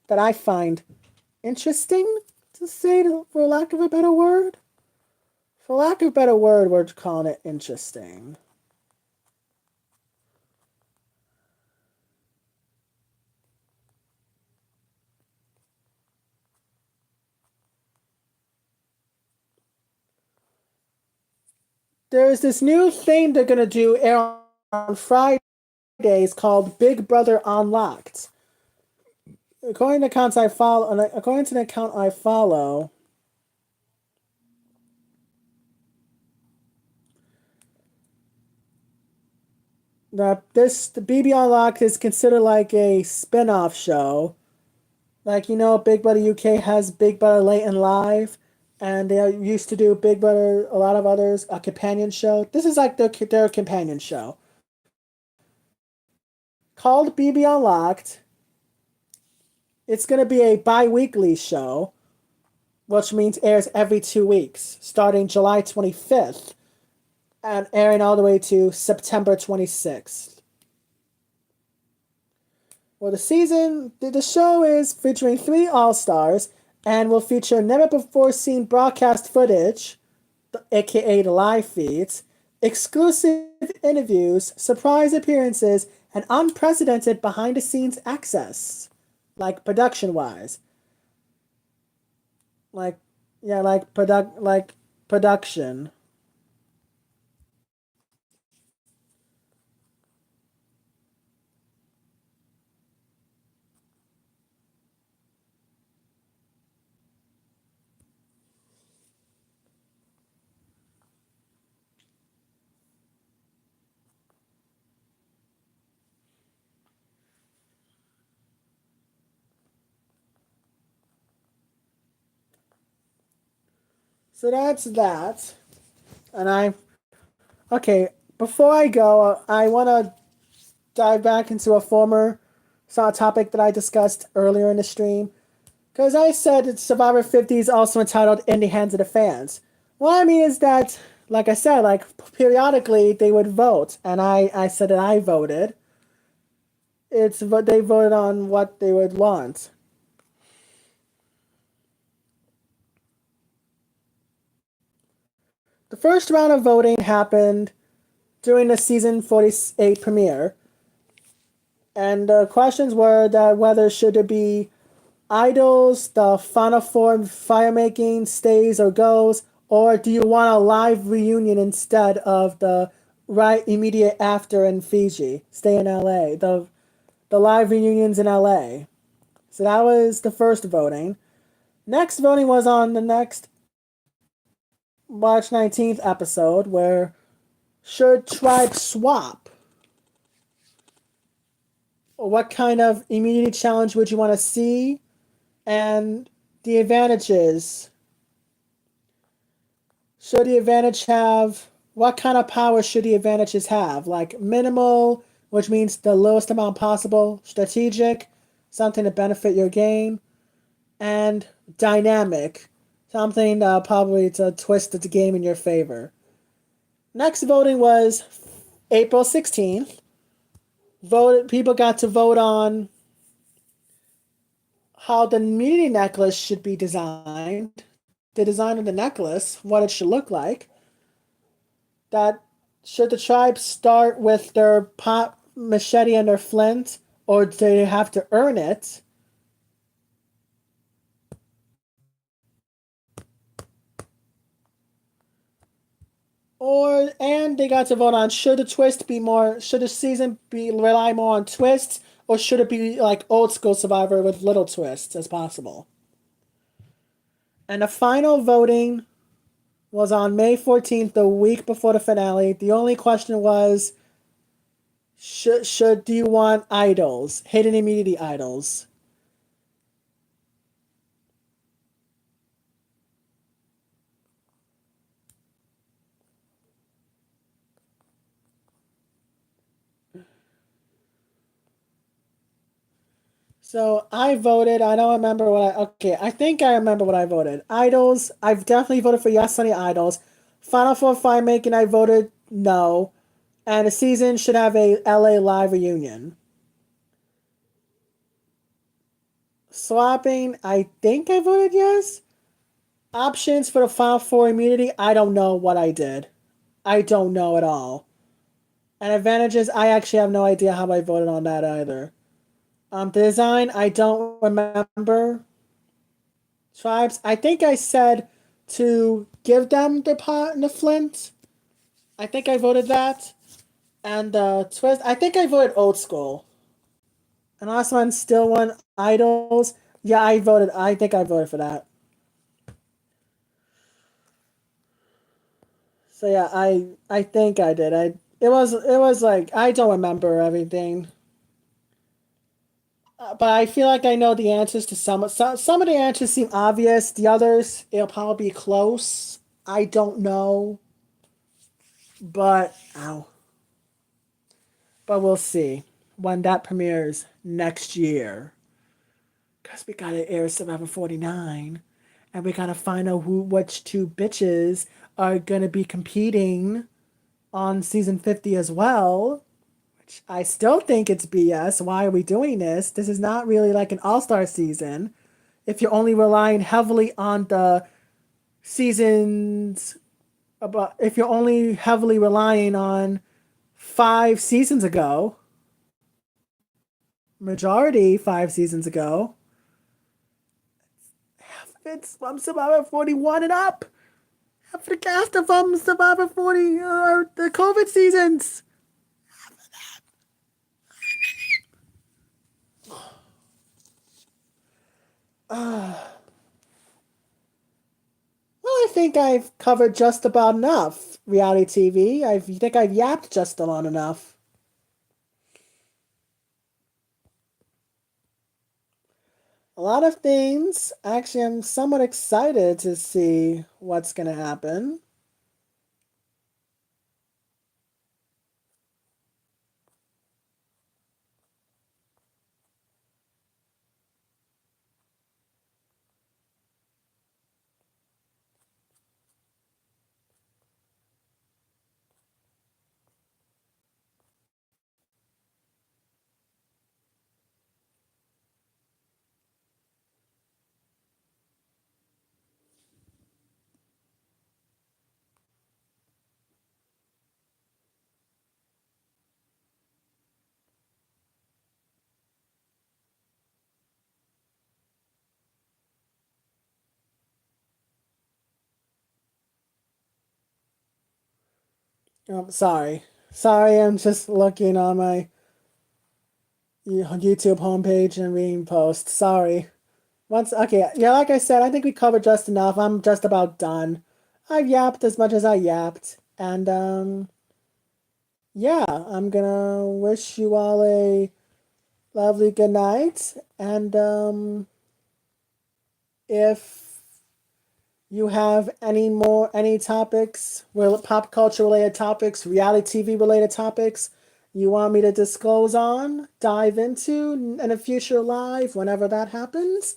that I find interesting, to say, for lack of a better word. For lack of a better word, we're calling it interesting. There's this new thing they're gonna do air on Fridays called Big Brother Unlocked. According to the account I follow, the BB Unlocked is considered like a spin-off show. Like, Big Brother UK has Big Brother Late and Live, and they used to do Big Brother, a lot of others, a companion show. This is like their companion show called BB Unlocked. It's going to be a bi-weekly show, which means airs every 2 weeks, starting July 25th and airing all the way to September 26th. Well, the show is featuring 3 all-stars and will feature never-before-seen broadcast footage, aka the live feeds, exclusive interviews, surprise appearances, and unprecedented behind-the-scenes access, like production-wise. Like, yeah, like production. So that's that. And okay, before I go, I want to dive back into a former topic that I discussed earlier in the stream. Because I said that Survivor 50 is also entitled In the Hands of the Fans. What I mean is that, like I said, like periodically they would vote, and I said that I voted. It's what they voted on, what they would want. The first round of voting happened during the season 48 premiere, and the questions were that whether should it be idols, the final form fire making stays or goes, or do you want a live reunion instead of the right immediate after in Fiji? Stay in LA. The live reunions in LA. So that was the first voting. Next voting was on the next March 19th episode, where should tribe swap? Or what kind of immediate challenge would you want to see? And the advantages. Should the advantage have, what kind of power should the advantages have? Like minimal, which means the lowest amount possible, strategic, something to benefit your game, and dynamic, something probably to twist the game in your favor. Next voting was April 16th. People got to vote on how the immunity necklace should be designed, the design of the necklace, what it should look like. That should the tribe start with their pot machete and their flint, or do they have to earn it? And they got to vote on should the season be rely more on twists, or should it be like old school Survivor with little twists as possible? And the final voting was on May 14th, the week before the finale. The only question was should do you want idols, hidden immunity idols? So I voted. I don't remember what I. Okay, I think I remember what I voted. Idols. I've definitely voted for yes on the idols. Final Four fire making, I voted no. And the season should have a LA live reunion. Swapping, I think I voted yes. Options for the Final Four immunity, I don't know what I did. I don't know at all. And advantages, I actually have no idea how I voted on that either. The design, I don't remember. Tribes, I think I said to give them the pot and the flint. I think I voted that. And twist, I think I voted old school. And last one, still one, idols. Yeah, I voted. I think I voted for that. So yeah, I think I did. It was like I don't remember everything. But I feel like I know the answers to some of the answers seem obvious. The others, it'll probably be close. I don't know, but ow. But we'll see when that premieres next year. Cause we gotta air Survivor 49, and we gotta find out which two bitches are gonna be competing on season 50 as well. I still think it's BS. Why are we doing this? This is not really like an all-star season. If you're only relying heavily on the seasons about if you're only heavily relying on 5 seasons ago, majority 5 seasons ago, it's from Survivor 41 and up. Half the cast are from Survivor 40 the COVID seasons. Well, I think I've covered just about enough reality TV. I think I've yapped just about enough. A lot of things. Actually, I'm somewhat excited to see what's going to happen. Sorry. Sorry, I'm just looking on my YouTube homepage and reading posts. Sorry. Once, okay, yeah, like I said, I think we covered just enough. I'm just about done. I've yapped as much as I yapped. And, yeah, I'm gonna wish you all a lovely good night. And, if you have any topics, pop culture related topics, reality TV related topics you want me to disclose on, dive into in a future live, whenever that happens,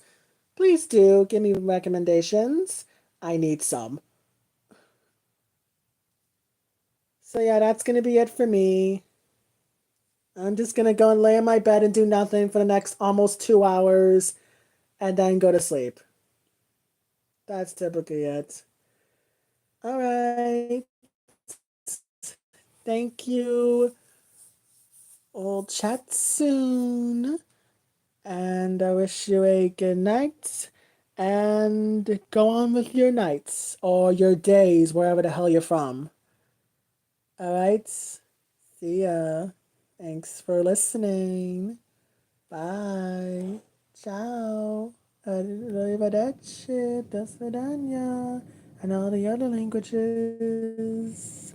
please do give me recommendations. I need some. So yeah, that's gonna be it for me. I'm just gonna go and lay in my bed and do nothing for the next almost 2 hours and then go to sleep. That's typically it. All right. Thank you. We'll chat soon. And I wish you a good night. And go on with your nights or your days, wherever the hell you're from. All right. See ya. Thanks for listening. Bye. Ciao. Arrivederci. До свидания. And all the other languages.